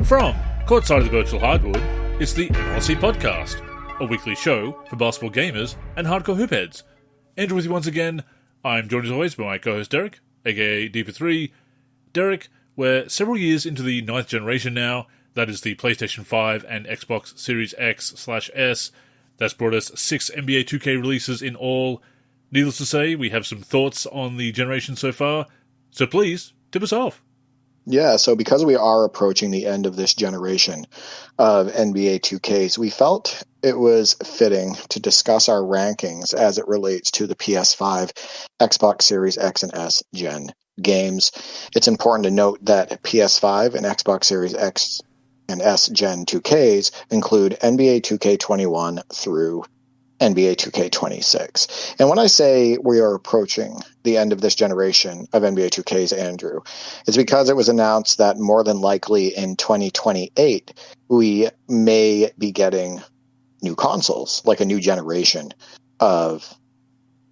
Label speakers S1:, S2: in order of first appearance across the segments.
S1: From courtside of the virtual hardwood, it's the NLSC Podcast, a weekly show for basketball gamers and hardcore hoopheads. Andrew with you once again. I'm joined as always by my co-host Derek, aka D43. Derek, we're several years into the 9th generation now. That is the PlayStation 5 and Xbox Series X/S. That's brought us 6 NBA 2K releases in all. Needless to say, we have some thoughts on the generation so far, so please, tip us off.
S2: Yeah, so because we are approaching the end of this generation of NBA 2Ks, we felt it was fitting to discuss our rankings as it relates to the PS5, Xbox Series X and S gen games. It's important to note that PS5 and Xbox Series X and S gen 2Ks include NBA 2K21 through NBA 2K26. And when I say we are approaching the end of this generation of NBA 2Ks, Andrew, it's because it was announced that more than likely in 2028, we may be getting new consoles, like a new generation of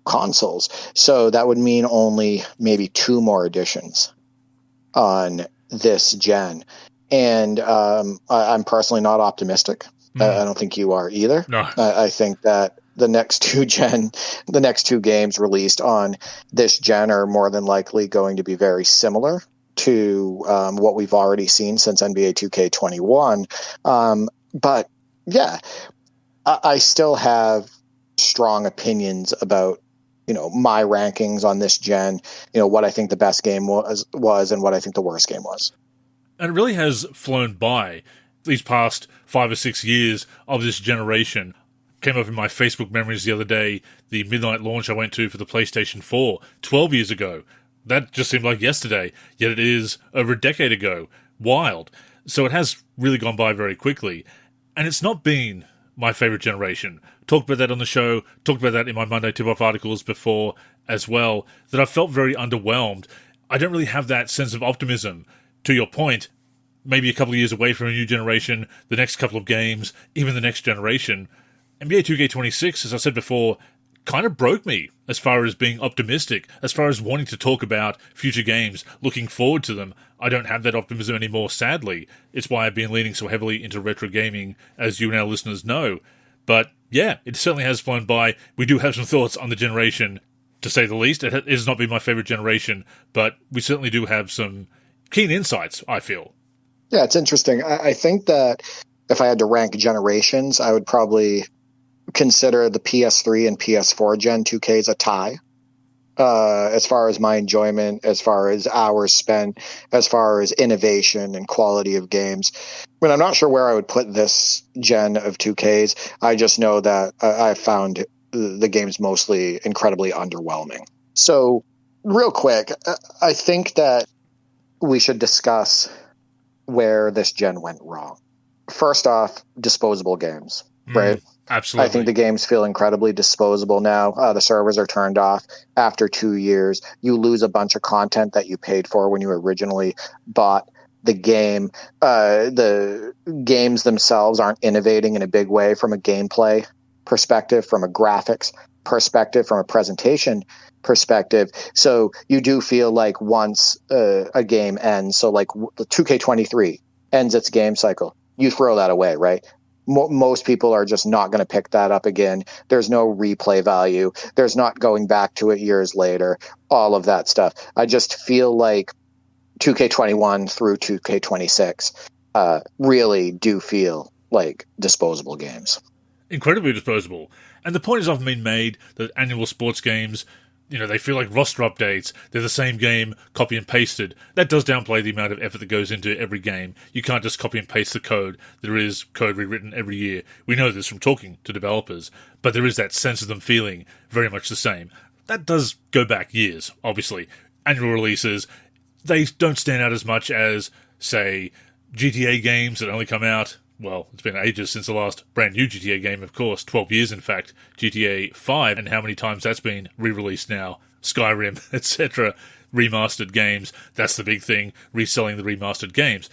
S2: consoles. So that would mean only maybe 2 more editions on this gen. And I'm personally not optimistic. I don't think you are either.
S1: No.
S2: I think that the next two games released on this gen are more than likely going to be very similar to what we've already seen since NBA 2K21. But yeah, I still have strong opinions about, my rankings on this gen, what I think the best game was and what I think the worst game was.
S1: And it really has flown by. These past 5 or 6 years of this generation came up in my Facebook memories the other day. The midnight launch I went to for the PlayStation 4 12 years ago. That just seemed like yesterday, yet it is over a decade ago. Wild. So it has really gone by very quickly. And it's not been my favorite generation. Talked about that on the show, talked about that in my Monday tip-off articles before as well, that I felt very underwhelmed. I don't really have that sense of optimism. To your point, maybe a couple of years away from a new generation, the next couple of games, even the next generation. NBA 2K26, as I said before, kind of broke me as far as being optimistic, as far as wanting to talk about future games, looking forward to them. I don't have that optimism anymore, sadly. It's why I've been leaning so heavily into retro gaming, as you and our listeners know. But yeah, it certainly has flown by. We do have some thoughts on the generation, to say the least. It has not been my favorite generation, but we certainly do have some keen insights, I feel.
S2: Yeah, it's interesting. I think that if I had to rank generations, I would probably consider the PS3 and PS4 Gen 2Ks a tie. As far as my enjoyment, as far as hours spent, as far as innovation and quality of games. But I'm not sure where I would put this gen of 2Ks. I just know that I found the games mostly incredibly underwhelming. So real quick, I think that we should discuss where this gen went wrong. First off, disposable games, right?
S1: Absolutely.
S2: I think the games feel incredibly disposable now. The servers are turned off after 2 years. You lose a bunch of content that you paid for when you originally bought the game. The games themselves aren't innovating in a big way from a gameplay perspective, from a graphics perspective, from a presentation perspective. So you do feel like once a game ends, so like 2K23 ends its game cycle, you throw that away, right? Most people are just not going to pick that up again. There's no replay value. There's not going back to it years later, all of that stuff. I just feel like 2K21 through 2K26 really do feel like disposable games.
S1: Incredibly disposable. And the point has often been made that annual sports games, they feel like roster updates. They're the same game, copy and pasted. That does downplay the amount of effort that goes into every game. You can't just copy and paste the code. There is code rewritten every year. We know this from talking to developers, but there is that sense of them feeling very much the same. That does go back years, obviously. Annual releases, they don't stand out as much as, say, GTA games that only come out. Well, it's been ages since the last brand new GTA game, of course, 12 years in fact, GTA 5, and how many times that's been re-released now, Skyrim, etc., remastered games, that's the big thing, reselling the remastered games.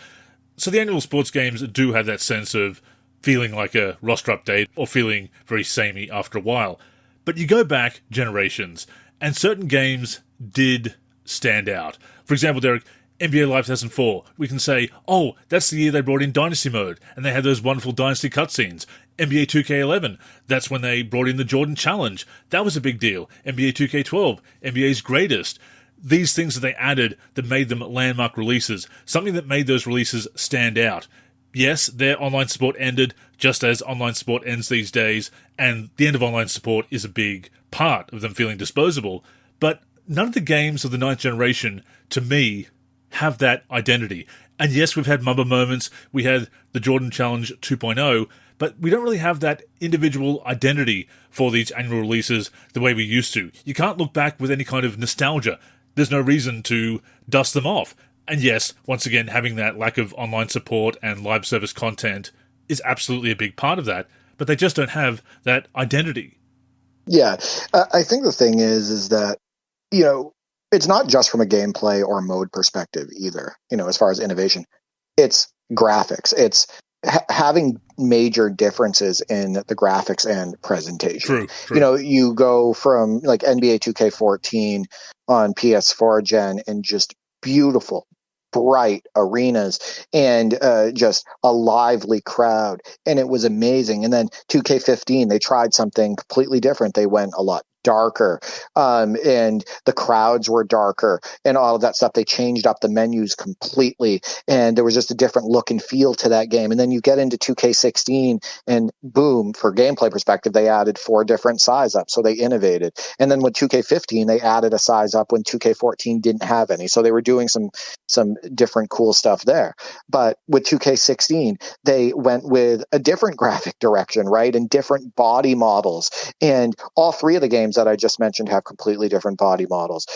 S1: So the annual sports games do have that sense of feeling like a roster update, or feeling very samey after a while. But you go back generations, and certain games did stand out. For example, Derek, NBA Live 2004, we can say, oh, that's the year they brought in Dynasty Mode, and they had those wonderful Dynasty cutscenes. NBA 2K11, that's when they brought in the Jordan Challenge. That was a big deal. NBA 2K12, NBA's Greatest. These things that they added that made them landmark releases, something that made those releases stand out. Yes, their online support ended, just as online support ends these days, and the end of online support is a big part of them feeling disposable, but none of the games of the ninth generation, to me, have that identity. And yes, we've had Mamba moments, we had the Jordan Challenge 2.0, but we don't really have that individual identity for these annual releases the way we used to. You can't look back with any kind of nostalgia. There's no reason to dust them off. And yes, once again, having that lack of online support and live service content is absolutely a big part of that, but they just don't have that identity.
S2: Yeah, I think the thing is that, you know, it's not just from a gameplay or mode perspective either, you know, as far as innovation. It's graphics. It's having major differences in the graphics and presentation.
S1: True.
S2: You know, you go from like NBA 2K14 on PS4 gen and just beautiful, bright arenas and just a lively crowd, and it was amazing. And then 2K15, they tried something completely different. They went a lot darker, and the crowds were darker and all of that stuff. They changed up the menus completely, and there was just a different look and feel to that game. And then you get into 2K16 and boom, for gameplay perspective, they added 4 different size ups, so they innovated. And then with 2K15, they added a size up when 2K14 didn't have any, so they were doing some different cool stuff there. But with 2K16, they went with a different graphic direction, right, and different body models. And all 3 of the games that I just mentioned have completely different body models,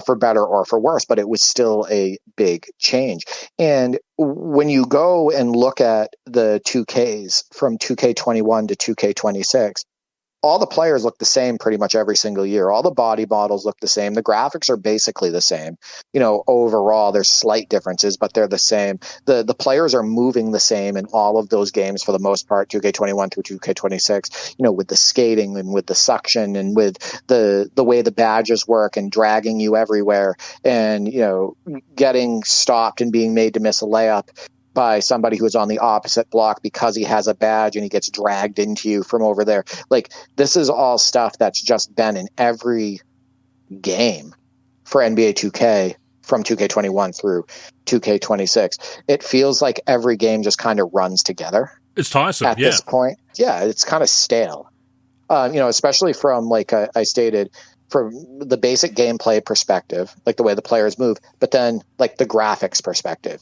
S2: for better or for worse, but it was still a big change. And when you go and look at the 2Ks from 2K21 to 2K26, all the players look the same pretty much every single year. All the body models look the same. The graphics are basically the same. You know, overall, there's slight differences, but they're the same. The players are moving the same in all of those games for the most part, 2K21 through 2K26, you know, with the skating and with the suction and with the way the badges work and dragging you everywhere and, you know, getting stopped and being made to miss a layup by somebody who's on the opposite block because he has a badge and he gets dragged into you from over there. Like, this is all stuff that's just been in every game for NBA 2K from 2K21 through 2K26. It feels like every game just kind of runs together.
S1: It's tiresome,
S2: at this point. Yeah, it's kind of stale. You know, especially from, like I stated, from the basic gameplay perspective, like the way the players move, but then like the graphics perspective.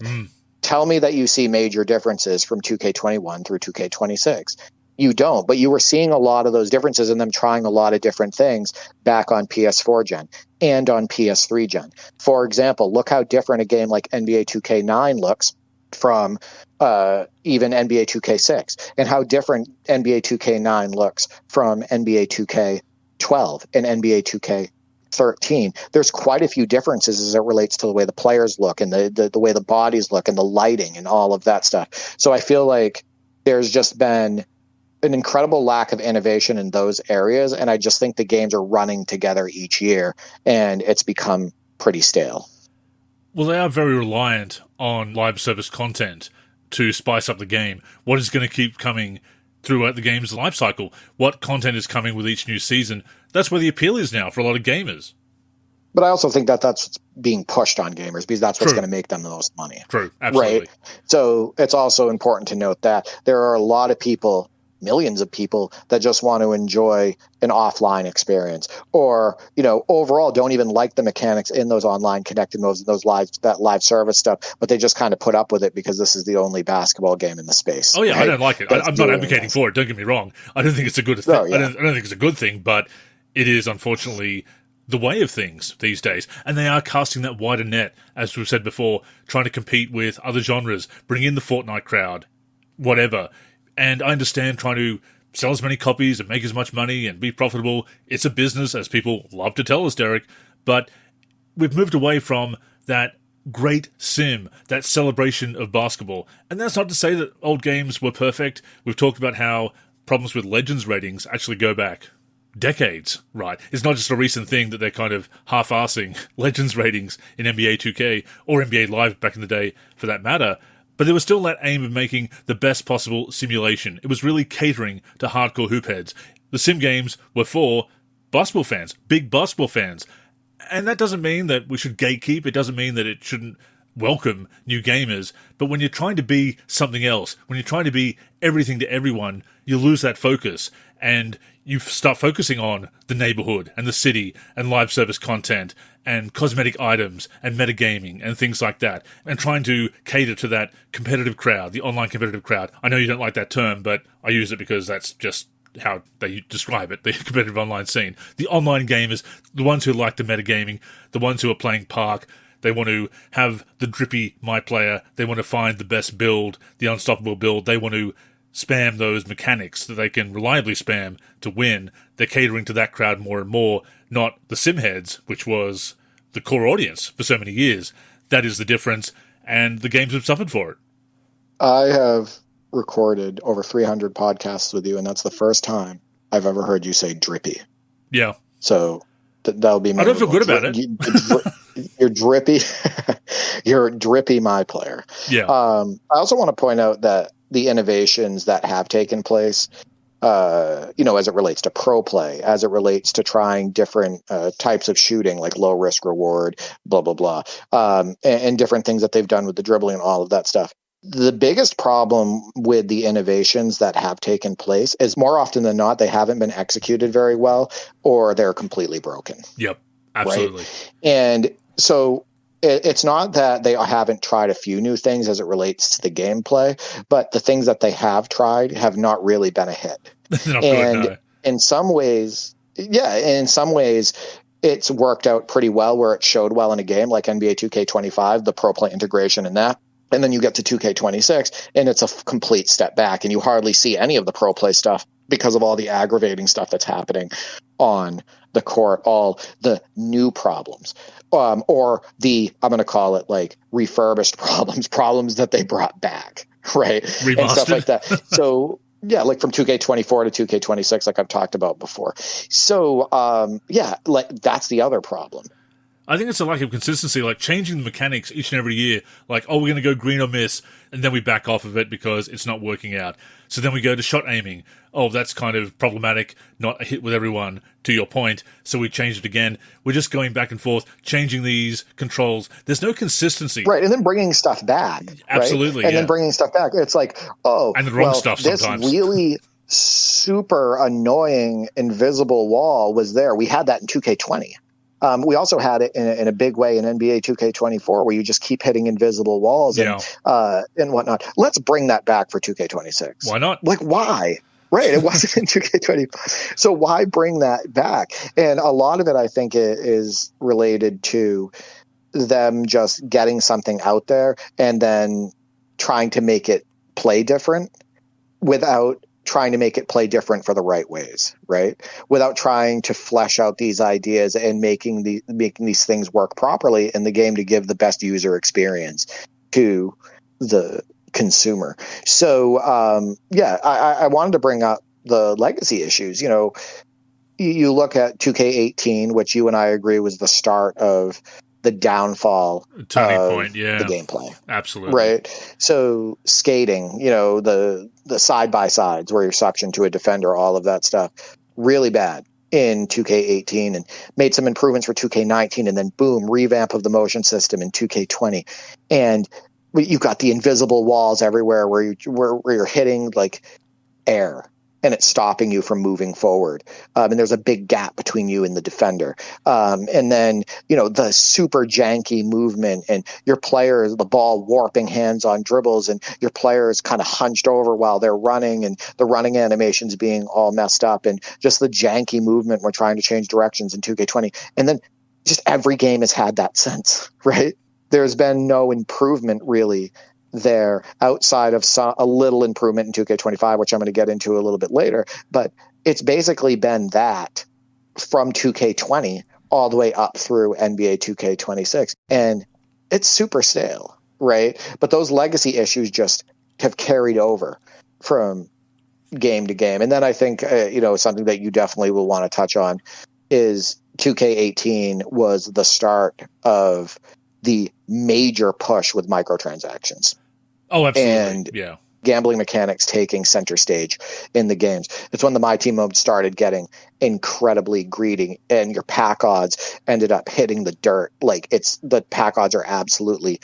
S2: Tell me that you see major differences from 2K21 through 2K26. You don't, but you were seeing a lot of those differences and them trying a lot of different things back on PS4 gen and on PS3 gen. For example, look how different a game like NBA 2K9 looks from even NBA 2K6, and how different NBA 2K9 looks from NBA 2K12 and NBA 2K13. There's quite a few differences as it relates to the way the players look and the way the bodies look and the lighting and all of that stuff. So I feel like there's just been an incredible lack of innovation in those areas, and I just think the games are running together each year, and it's become pretty stale.
S1: Well, they are very reliant on live service content to spice up the game. What is going to keep coming throughout the game's life cycle? What content is coming with each new season? That's where the appeal is now for a lot of gamers.
S2: But I also think that that's what's being pushed on gamers, because that's what's going to make them the most money.
S1: True, absolutely.
S2: Right? So it's also important to note that there are a lot of people, millions of people, that just want to enjoy an offline experience, or, you know, overall don't even like the mechanics in those online connected modes, that live service stuff, but they just kind of put up with it because this is the only basketball game in the space.
S1: Oh yeah,
S2: right?
S1: I don't like it. I'm not advocating for it. Don't get me wrong. I don't think it's a good thing.
S2: Oh, yeah.
S1: I don't think it's a good thing, but it is unfortunately the way of things these days. And they are casting that wider net, as we've said before, trying to compete with other genres, bring in the Fortnite crowd, whatever. And I understand trying to sell as many copies and make as much money and be profitable. It's a business, as people love to tell us, Derek. But we've moved away from that great sim, that celebration of basketball. And that's not to say that old games were perfect. We've talked about how problems with Legends ratings actually go back decades, right? It's not just a recent thing that they're kind of half-arsing Legends ratings in NBA 2K or NBA Live back in the day, for that matter. But there was still that aim of making the best possible simulation. It was really catering to hardcore hoop heads. The sim games were for basketball fans, big basketball fans. And that doesn't mean that we should gatekeep. It doesn't mean that it shouldn't welcome new gamers. But when you're trying to be something else, when you're trying to be everything to everyone, you lose that focus. And you start focusing on the neighborhood and the city and live service content and cosmetic items and metagaming and things like that, and trying to cater to that competitive crowd, the online competitive crowd. I know you don't like that term, but I use it because that's just how they describe it, the competitive online scene. The online gamers, the ones who like the metagaming, the ones who are playing Park, they want to have the drippy My Player, they want to find the best build, the unstoppable build, they want to spam those mechanics that they can reliably spam to win. They're catering to that crowd more and more, not the sim heads, which was the core audience for so many years. That is the difference, and the games have suffered for it.
S2: I have recorded over 300 podcasts with you, and that's the first time I've ever heard you say drippy.
S1: Yeah.
S2: So that'll be my...
S1: I don't feel good about it.
S2: You're drippy. You're drippy My Player.
S1: Yeah.
S2: I also want to point out that the innovations that have taken place, as it relates to pro play, as it relates to trying different types of shooting, like low risk reward, blah, blah, blah, and different things that they've done with the dribbling and all of that stuff. The biggest problem with the innovations that have taken place is more often than not, they haven't been executed very well, or they're completely broken.
S1: Yep, absolutely.
S2: Right? And so it's not that they haven't tried a few new things as it relates to the gameplay, but the things that they have tried have not really been a hit. In some ways, it's worked out pretty well where it showed well in a game like NBA 2K25, the pro play integration in that. And then you get to 2K26 and it's a complete step back and you hardly see any of the pro play stuff because of all the aggravating stuff that's happening on the court, all the new problems, or the, I'm going to call it like refurbished problems that they brought back, right?
S1: Remastered.
S2: And stuff like that. So yeah, like from 2K24 to 2K26, like I've talked about before. So like that's the other problem.
S1: I think it's a lack of consistency, like changing the mechanics each and every year. Like, we're going to go green or miss, and then we back off of it because it's not working out. So then we go to shot aiming. Oh, that's kind of problematic, not a hit with everyone, to your point. So we change it again. We're just going back and forth, changing these controls. There's no consistency.
S2: Right, and then bringing stuff back.
S1: Absolutely,
S2: right? And then bringing stuff back. It's like,
S1: and the wrong stuff sometimes.
S2: This really super annoying invisible wall was there. We had that in 2K20. We also had it in a big way in NBA 2K24 where you just keep hitting invisible walls and whatnot. Let's bring that back for 2K26.
S1: Why not?
S2: Like, why? Right. It wasn't in 2K25. So why bring that back? And a lot of it, I think, is related to them just getting something out there and then trying to make it play different without trying to make it play different for the right ways, right? Without trying to flesh out these ideas and making these things work properly in the game to give the best user experience to the consumer. So, I wanted to bring up the legacy issues. You look at 2K18, which you and I agree was the start of the downfall
S1: turning
S2: of
S1: point, yeah.
S2: the gameplay.
S1: Absolutely.
S2: Right. So skating, the side-by-sides where you're suctioned to a defender, all of that stuff, really bad in 2K18 and made some improvements for 2K19 and then boom, revamp of the motion system in 2K20. And you've got the invisible walls everywhere where you're hitting like air and it's stopping you from moving forward. And there's a big gap between you and the defender. And then, the super janky movement and your players, the ball warping hands on dribbles and your players kind of hunched over while they're running and the running animations being all messed up and just the janky movement. We're trying to change directions in 2K20. And then just every game has had that since, right? There's been no improvement really there outside of a little improvement in 2K25, which I'm going to get into a little bit later. But it's basically been that from 2K20 all the way up through NBA 2K26. And it's super stale, right? But those legacy issues just have carried over from game to game. And then I think, something that you definitely will want to touch on is 2K18 was the start of the major push with microtransactions.
S1: Oh, absolutely.
S2: And
S1: yeah.
S2: Gambling mechanics taking center stage in the games. It's when the My Team mode started getting incredibly greedy, and your pack odds ended up hitting the dirt. Like, the pack odds are absolutely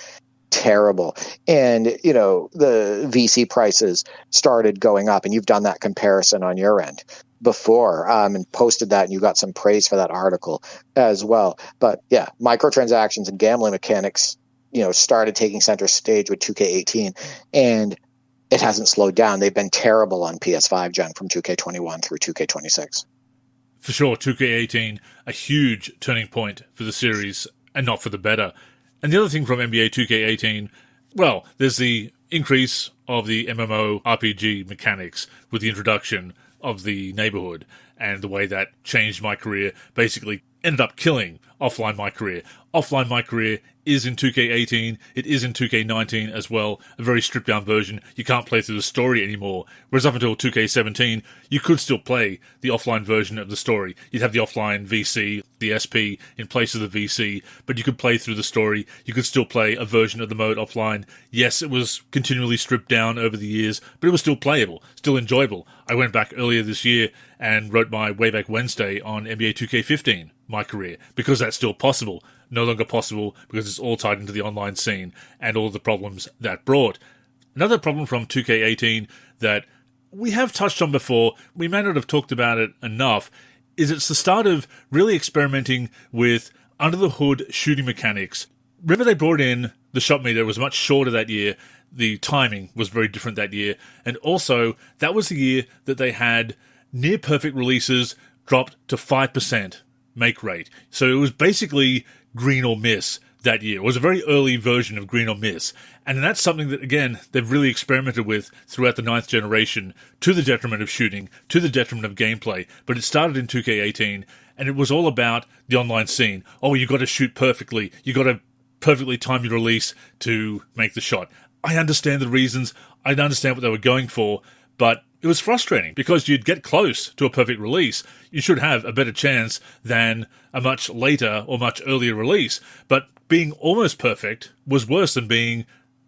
S2: terrible. And, the VC prices started going up, and you've done that comparison on your end before, and posted that, and you got some praise for that article as well. But yeah, microtransactions and gambling mechanics, started taking center stage with 2K18, and it hasn't slowed down. They've been terrible on PS5 gen from 2K21 through 2K26.
S1: For sure, 2K18, a huge turning point for the series, and not for the better. And the other thing from NBA 2K18, well, there's the increase of the MMO RPG mechanics with the introduction of the neighborhood, and the way that changed my career, basically ended up killing offline my career. Offline my career is in 2K18, it is in 2K19 as well, a very stripped down version. You can't play through the story anymore, whereas up until 2K17, you could still play the offline version of the story. You'd have the offline VC, the SP, in place of the VC, but you could play through the story. You could still play a version of the mode offline. Yes, it was continually stripped down over the years, but it was still playable, still enjoyable. I went back earlier this year and wrote my Wayback Wednesday on NBA 2K15, my career, because that's still possible. No longer possible because it's all tied into the online scene and all the problems that brought. Another problem from 2K18 that we have touched on before, we may not have talked about it enough, is it's the start of really experimenting with under-the-hood shooting mechanics. Remember, they brought in the shot meter. It was much shorter that year. The timing was very different that year. And also, that was the year that they had near-perfect releases dropped to 5% make rate. So it was basically green or miss that year. It was a very early version of green or miss. And that's something that, again, they've really experimented with throughout the 9th generation, to the detriment of shooting, to the detriment of gameplay. But it started in 2K18, and it was all about the online scene. Oh, you got to shoot perfectly. You got to perfectly time your release to make the shot. I understand the reasons. I understand what they were going for, but it was frustrating because you'd get close to a perfect release. You should have a better chance than a much later or much earlier release. But being almost perfect was worse than being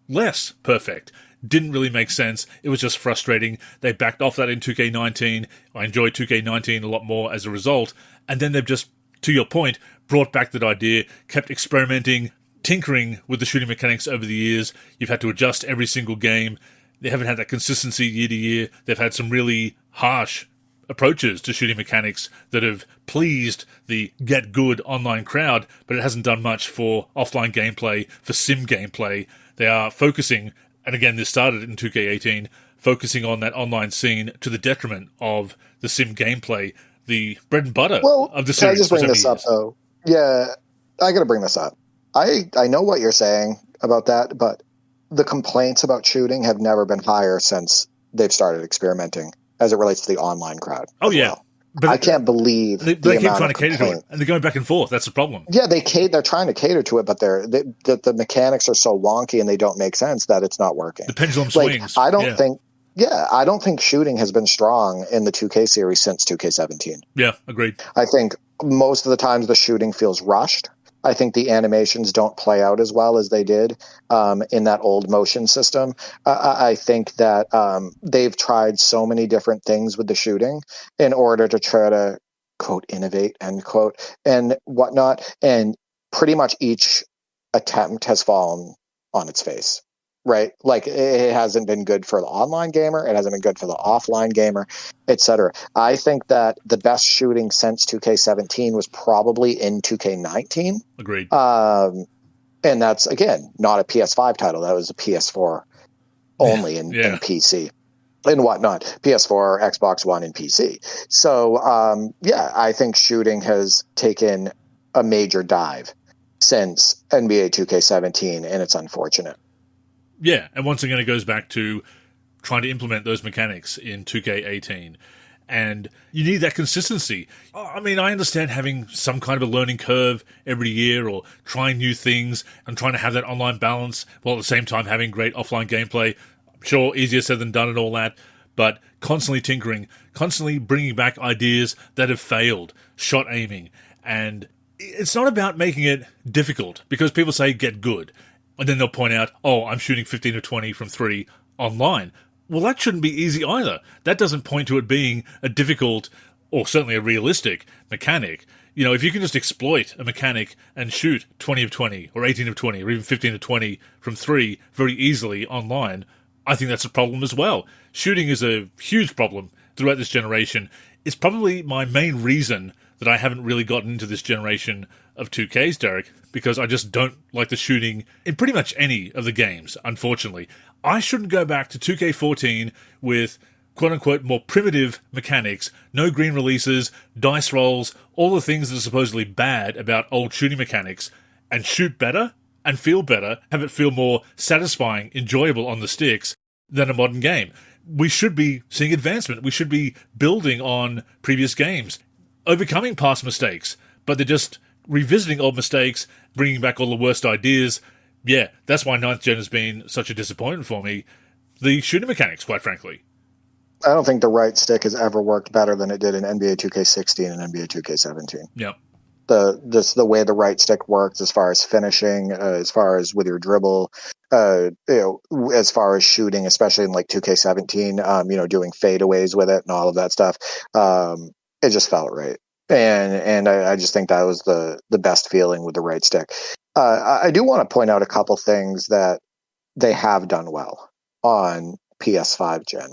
S1: less perfect. Didn't really make sense. It was just frustrating. They backed off that in 2K19. I enjoyed 2K19 a lot more as a result. And then they've just, to your point, brought back that idea, kept experimenting, tinkering with the shooting mechanics over the years. You've had to adjust every single game. They haven't had that consistency year to year. They've had some really harsh approaches to shooting mechanics that have pleased the get good online crowd, but it hasn't done much for offline gameplay, for sim gameplay. They are focusing, and again, this started in 2K18, focusing on that online scene to the detriment of the sim gameplay, the bread and butter of the series.
S2: Can I just bring this up, though? Yeah, I got to bring this up. I know what you're saying about that, but the complaints about shooting have never been higher since they've started experimenting as it relates to the online crowd.
S1: Oh, yeah.
S2: Well. But I can't believe
S1: they keep trying to cater to it, and they're going back and forth. That's the problem.
S2: Yeah, they're trying to cater to it, but the mechanics are so wonky and they don't make sense that it's not working.
S1: The pendulum swings.
S2: I don't think shooting has been strong in the 2K series since 2K17.
S1: Yeah, agreed.
S2: I think most of the times the shooting feels rushed. I think the animations don't play out as well as they did in that old motion system. I think that they've tried so many different things with the shooting in order to try to, quote, innovate, end quote, and whatnot. And pretty much each attempt has fallen on its face. Right? Like, it hasn't been good for the online gamer. It hasn't been good for the offline gamer, etc. I think that the best shooting since 2K17 was probably in 2K19.
S1: Agreed.
S2: And that's, again, not a PS5 title. That was a PS4 only in PC and whatnot. PS4, Xbox One, and PC. So, I think shooting has taken a major dive since NBA 2K17, and it's unfortunate.
S1: Yeah, and once again, it goes back to trying to implement those mechanics in 2K18. And you need that consistency. I mean, I understand having some kind of a learning curve every year or trying new things and trying to have that online balance while at the same time having great offline gameplay. I'm sure easier said than done and all that. but constantly tinkering, constantly bringing back ideas that have failed, shot aiming. And it's not about making it difficult, because people say get good, and then they'll point out, oh, I'm shooting 15 or 20 from 3 online. Well, that shouldn't be easy either. That doesn't point to it being a difficult, or certainly a realistic mechanic. You know, if you can just exploit a mechanic and shoot 20 of 20, or 18 of 20, or even 15 of 20 from 3 very easily online, I think that's a problem as well. Shooting is a huge problem throughout this generation. It's probably my main reason that I haven't really gotten into this generation of 2Ks, Derek, because I just don't like the shooting in pretty much any of the games, unfortunately. I shouldn't go back to 2K14 with quote-unquote more primitive mechanics, no green releases, dice rolls, all the things that are supposedly bad about old shooting mechanics, and shoot better and feel better, have it feel more satisfying, enjoyable on the sticks than a modern game. We should be seeing advancement. We should be building on previous games, overcoming past mistakes, but they're just revisiting old mistakes, bringing back all the worst ideas. Yeah, that's why 9th Gen has been such a disappointment for me. The shooting mechanics, quite frankly.
S2: I don't think the right stick has ever worked better than it did in NBA 2K16 and NBA 2K17.
S1: Yeah.
S2: The way the right stick works as far as finishing, as far as with your dribble, as far as shooting, especially in like 2K17, doing fadeaways with it and all of that stuff. It just felt right. And I just think that was the best feeling with the right stick. I do want to point out a couple things that they have done well on PS5 gen.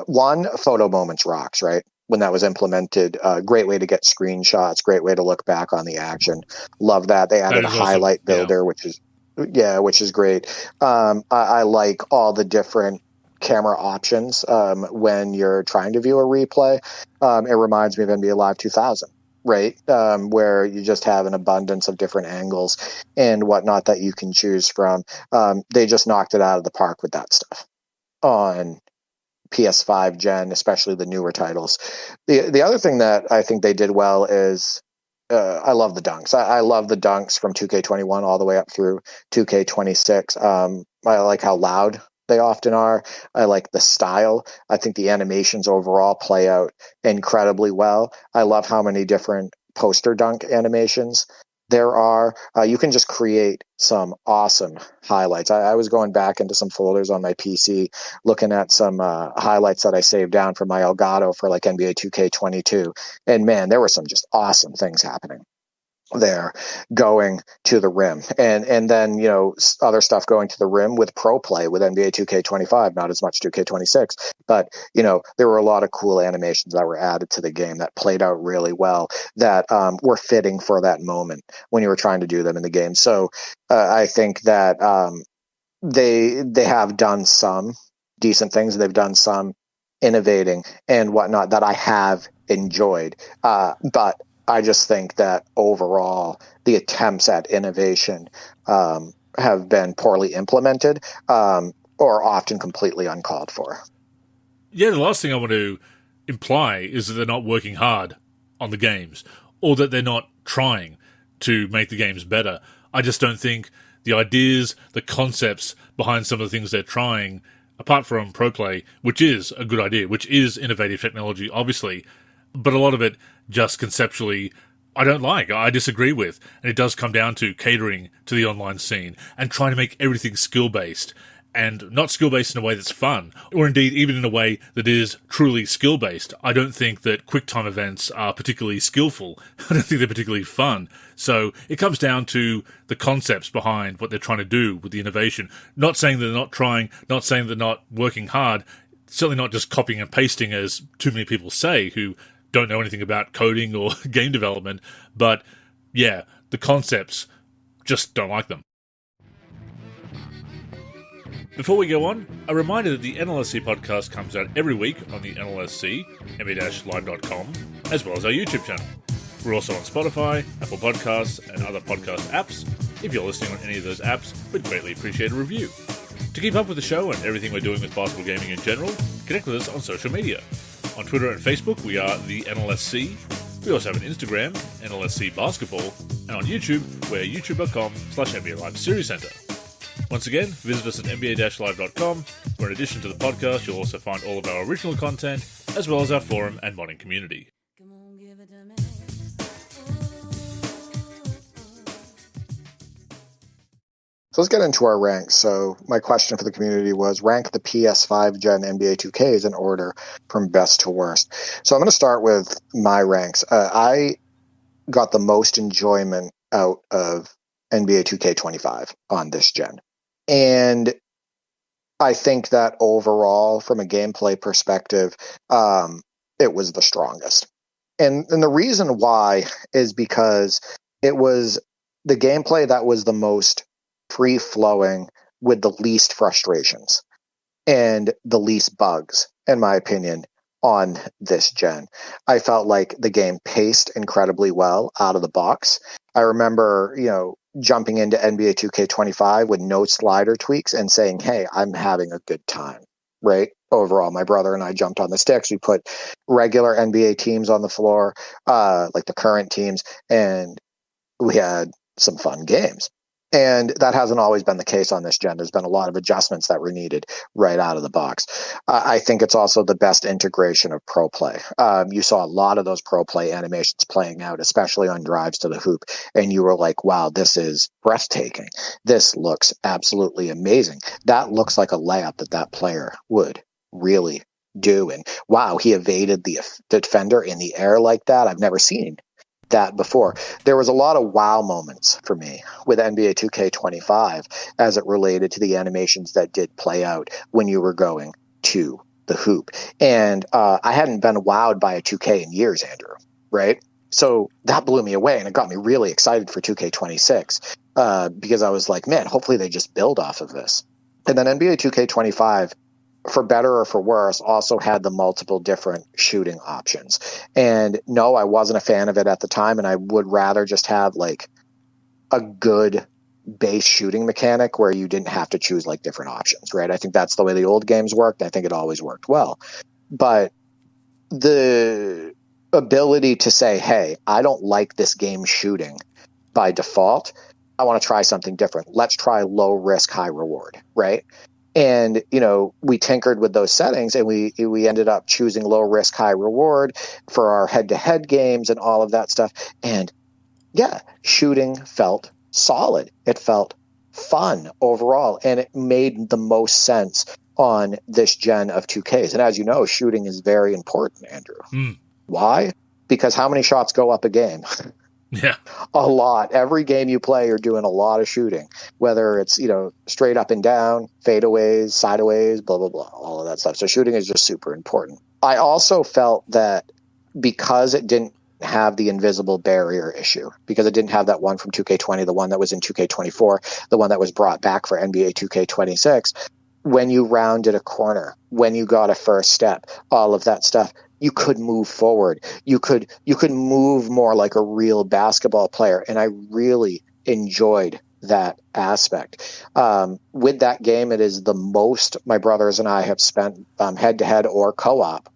S2: One, Photo Moments rocks, right? When that was implemented, great way to get screenshots, great way to look back on the action. Love that. They added a highlight builder, which is great. I like all the different camera options when you're trying to view a replay. It reminds me of NBA Live 2000, right? Where you just have an abundance of different angles and whatnot that you can choose from. They just knocked it out of the park with that stuff on PS5 gen, especially the newer titles. The other thing that I think they did well is I love the dunks. I love the dunks from 2K21 all the way up through 2K26. I like how loud they often are. I like the style. I think the animations overall play out incredibly well. I love how many different poster dunk animations there are. You can just create some awesome highlights. I was going back into some folders on my PC, looking at some highlights that I saved down from my Elgato for like NBA 2K22. And man, there were some just awesome things happening there going to the rim, and then other stuff going to the rim with pro play with NBA 2K25, not as much 2K26, but there were a lot of cool animations that were added to the game that played out really well, that were fitting for that moment when you were trying to do them in the game. So I think that they have done some decent things. They've done some innovating and whatnot that I have enjoyed, but I just think that overall the attempts at innovation have been poorly implemented or often completely uncalled for.
S1: Yeah, the last thing I want to imply is that they're not working hard on the games, or that they're not trying to make the games better. I just don't think the ideas, the concepts behind some of the things they're trying, apart from pro play, which is a good idea, which is innovative technology, obviously, but a lot of it just conceptually I don't like, I disagree with. And it does come down to catering to the online scene and trying to make everything skill-based, and not skill-based in a way that's fun, or indeed even in a way that is truly skill-based. I don't think that QuickTime events are particularly skillful. I don't think they're particularly fun. So it comes down to the concepts behind what they're trying to do with the innovation. Not saying they're not trying, not saying they're not working hard, certainly not just copying and pasting as too many people say who don't know anything about coding or game development, but yeah, the concepts, just don't like them. Before we go on, a reminder that the NLSC podcast comes out every week on the NLSC, ma-live.com, as well as our YouTube channel. We're also on Spotify, Apple Podcasts, and other podcast apps. If you're listening on any of those apps, we'd greatly appreciate a review. To keep up with the show and everything we're doing with basketball gaming in general, connect with us on social media. On Twitter and Facebook, we are the NLSC. We also have an Instagram, NLSC Basketball, and on YouTube, we're youtube.com/NBA Live Series Center. Once again, visit us at nba-live.com, where in addition to the podcast, you'll also find all of our original content, as well as our forum and modding community.
S2: So let's get into our ranks. So my question for the community was rank the PS5 Gen NBA 2Ks in order from best to worst. So I'm going to start with my ranks. I got the most enjoyment out of NBA 2K25 on this gen. And I think that overall, from a gameplay perspective, it was the strongest. And the reason why is because it was the gameplay that was the most free-flowing with the least frustrations and the least bugs, in my opinion, on this gen. I felt like the game paced incredibly well out of the box. I remember, jumping into NBA 2K25 with no slider tweaks and saying, hey, I'm having a good time, right? Overall, my brother and I jumped on the sticks. We put regular NBA teams on the floor, like the current teams, and we had some fun games. And that hasn't always been the case on this gen. There's been a lot of adjustments that were needed right out of the box. I think it's also the best integration of pro play. You saw a lot of those pro play animations playing out, especially on drives to the hoop. And you were like, wow, this is breathtaking. This looks absolutely amazing. That looks like a layup that player would really do. And wow, he evaded the defender in the air like that. I've never seen that before. There was a lot of wow moments for me with NBA 2K25 as it related to the animations that did play out when you were going to the hoop. And I hadn't been wowed by a 2K in years, Andrew, right? So that blew me away, and it got me really excited for 2K26 because I was like, man, hopefully they just build off of this. And then NBA 2K25, for better or for worse, also had the multiple different shooting options. And no, I wasn't a fan of it at the time, and I would rather just have like a good base shooting mechanic where you didn't have to choose like different options, right? I think that's the way the old games worked. I think it always worked well. But the ability to say, hey, I don't like this game shooting by default. I want to try something different. Let's try low risk, high reward, right? And, we tinkered with those settings, and we ended up choosing low risk, high reward for our head-to-head games and all of that stuff. And yeah, shooting felt solid. It felt fun overall, and it made the most sense on this gen of 2Ks. And as you know, shooting is very important, Andrew. Why? Because how many shots go up a game?
S1: Yeah.
S2: A lot. Every game you play, you're doing a lot of shooting, whether it's, straight up and down, fadeaways, sideways, blah, blah, blah, all of that stuff. So shooting is just super important. I also felt that because it didn't have the invisible barrier issue, because it didn't have that one from 2K20, the one that was in 2K24, the one that was brought back for NBA 2K26, when you rounded a corner, when you got a first step, all of that stuff, you could move forward. You could move more like a real basketball player. And I really enjoyed that aspect. With that game, it is the most my brothers and I have spent head-to-head or co-op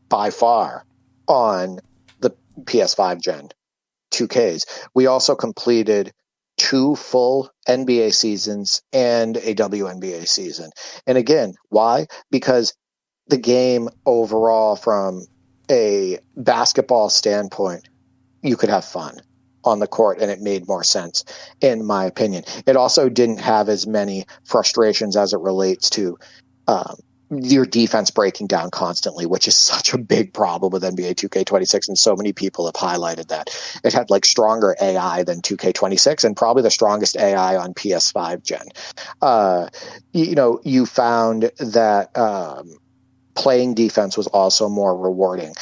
S2: by far on the PS5 Gen 2Ks. We also completed 2 full NBA seasons and a WNBA season. And again, why? Because the game overall, from a basketball standpoint, you could have fun on the court, and it made more sense, in my opinion. It also didn't have as many frustrations as it relates to your defense breaking down constantly, which is such a big problem with NBA 2K26, and so many people have highlighted that. It had like stronger AI than 2K26, and probably the strongest AI on PS5 Gen. You found that playing defense was also more rewarding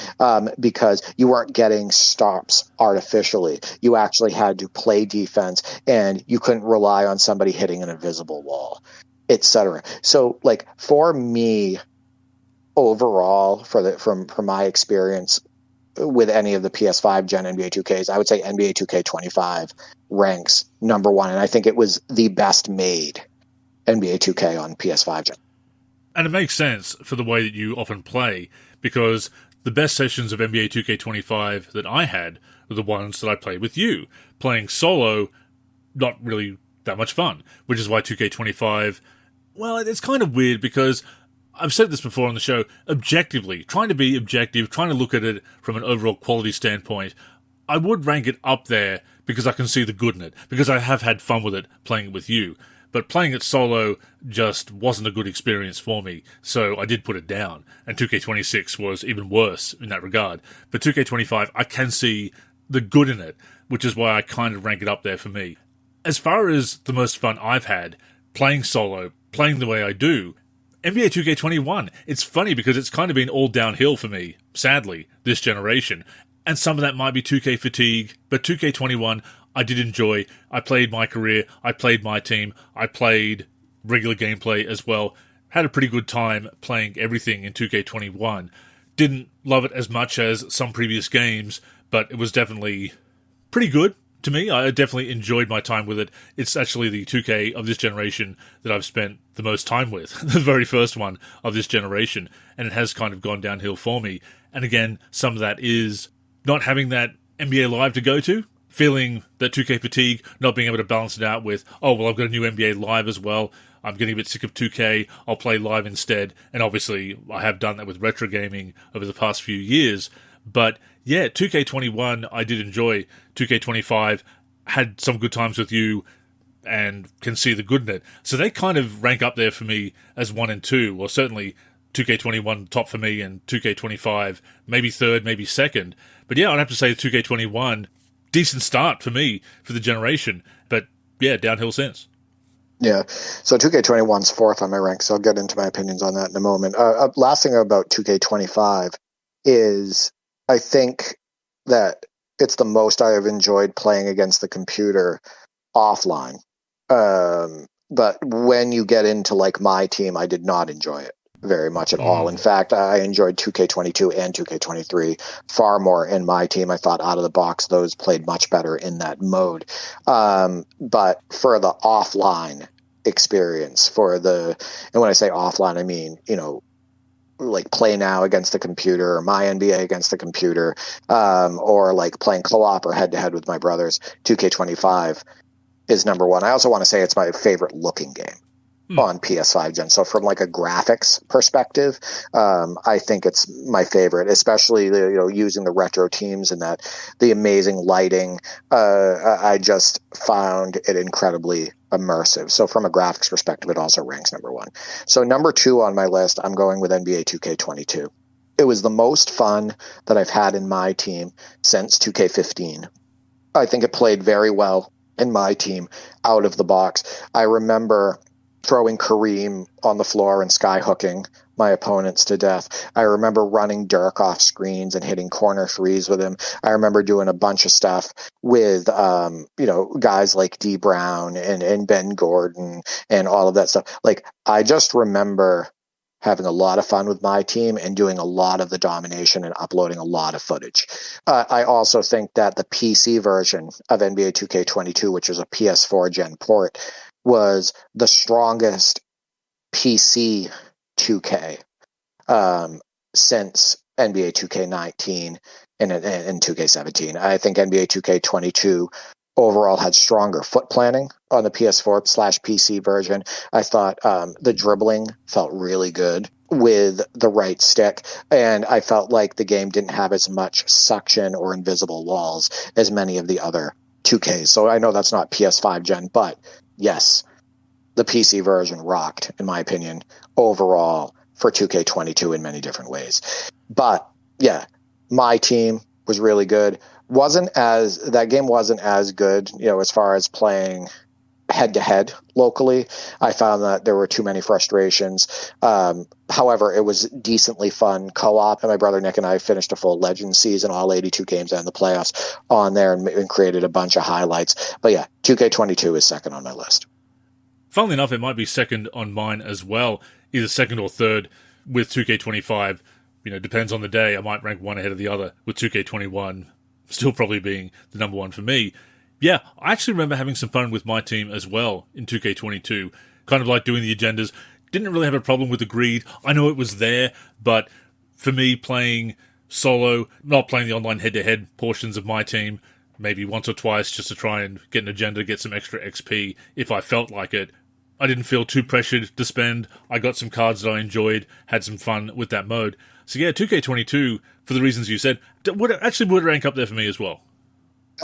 S2: because you weren't getting stops artificially. You actually had to play defense, and you couldn't rely on somebody hitting an invisible wall, etc. So, like, for me, overall, from my experience with any of the PS5 Gen NBA 2Ks, I would say NBA 2K25 ranks number one, and I think it was the best made NBA 2K on PS5 Gen.
S1: And it makes sense for the way that you often play, because the best sessions of NBA 2K25 that I had were the ones that I played with you. Playing solo, not really that much fun, which is why 2K25, well, it's kind of weird because I've said this before on the show, objectively, trying to be objective, trying to look at it from an overall quality standpoint, I would rank it up there because I can see the good in it, because I have had fun with it playing it with you. But playing it solo just wasn't a good experience for me, so I did put it down. And 2K26 was even worse in that regard. But 2K25, I can see the good in it, which is why I kind of rank it up there for me. As far as the most fun I've had playing solo, playing the way I do, NBA 2K21, it's funny because it's kind of been all downhill for me, sadly, this generation. And some of that might be 2K fatigue, but 2K21, I did enjoy. I played my career, I played my team, I played regular gameplay as well. Had a pretty good time playing everything in 2K21. Didn't love it as much as some previous games, but it was definitely pretty good to me. I definitely enjoyed my time with it. It's actually the 2K of this generation that I've spent the most time with, the very first one of this generation, and it has kind of gone downhill for me. And again, some of that is not having that NBA Live to go to, feeling that 2K fatigue, not being able to balance it out with, oh, well, I've got a new NBA Live as well. I'm getting a bit sick of 2K. I'll play Live instead. And obviously, I have done that with retro gaming over the past few years. But yeah, 2K21, I did enjoy. 2K25, had some good times with you and can see the good in it. So they kind of rank up there for me as 1 and 2, or certainly 2K21 top for me and 2K25 maybe third, maybe second. But yeah, I'd have to say 2K21, decent start for me for the generation. But yeah, downhill since.
S2: Yeah, so 2K21's fourth on my rank, so I'll get into my opinions on that in a moment. Last thing about 2K25 is I think that it's the most I have enjoyed playing against the computer offline. But when you get into like my team, I did not enjoy it very much at all. In fact, I enjoyed 2K22 and 2K23 far more in my team. I thought out of the box, those played much better in that mode. But for the offline experience, and when I say offline, I mean, like play now against the computer, or my NBA against the computer, or like playing co-op or head-to-head with my brothers, 2K25 is number one. I also want to say it's my favorite looking game on PS5 gen. So from like a graphics perspective, I think it's my favorite, especially using the retro teams and the amazing lighting. I just found it incredibly immersive. So from a graphics perspective, it also ranks number one. So number two on my list, I'm going with NBA 2K22. It was the most fun that I've had in my team since 2K15. I think it played very well in my team out of the box. I remember throwing Kareem on the floor and skyhooking my opponents to death. I remember running Dirk off screens and hitting corner threes with him. I remember doing a bunch of stuff with, guys like D Brown and Ben Gordon and all of that stuff. Like, I just remember having a lot of fun with my team and doing a lot of the domination and uploading a lot of footage. I also think that the PC version of NBA 2K22, which is a PS4 gen port, was the strongest PC 2K since NBA 2K19 and 2K17. I think NBA 2K22 overall had stronger foot planning on the PS4/PC version. I thought the dribbling felt really good with the right stick, and I felt like the game didn't have as much suction or invisible walls as many of the other 2Ks. So I know that's not PS5 gen, but yes, the PC version rocked, in my opinion, overall for 2K22 in many different ways. But yeah, my team was really good. That game wasn't as good, as far as playing head to head locally. I found that there were too many frustrations. However, it was decently fun co-op, and my brother Nick and I finished a full Legends season, all 82 games and the playoffs on there, and created a bunch of highlights. But yeah, 2K22 is second on my list.
S1: Funnily enough, it might be second on mine as well, either second or third with 2K25. Depends on the day. I might rank one ahead of the other, with 2K21 still probably being the number one for me. Yeah, I actually remember having some fun with my team as well in 2K22, kind of like doing the agendas. Didn't really have a problem with the greed. I know it was there, but for me, playing solo, not playing the online head-to-head portions of my team, maybe once or twice just to try and get an agenda, get some extra XP if I felt like it. I didn't feel too pressured to spend. I got some cards that I enjoyed, had some fun with that mode. So yeah, 2K22, for the reasons you said, would rank up there for me as well.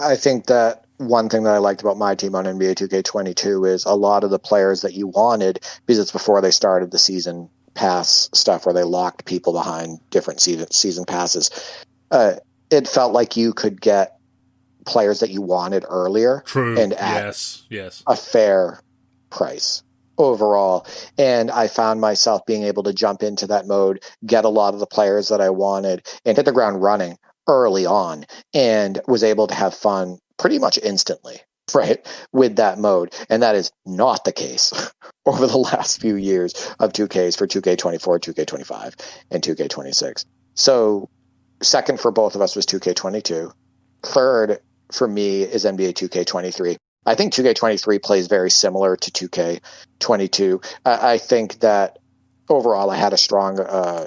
S2: I think that one thing that I liked about my team on NBA 2K22 is a lot of the players that you wanted, because it's before they started the season pass stuff where they locked people behind different season passes. It felt like you could get players that you wanted earlier.
S1: True.
S2: And at
S1: yes.
S2: a fair price overall. And I found myself being able to jump into that mode, get a lot of the players that I wanted, and hit the ground running early on, and was able to have fun pretty much instantly, right, with that mode. And that is not the case over the last few years of 2Ks for 2K24, 2K25, and 2K26. So second for both of us was 2K22. Third for me is NBA 2K23. I think 2K23 plays very similar to 2K22. I think that overall I had a strong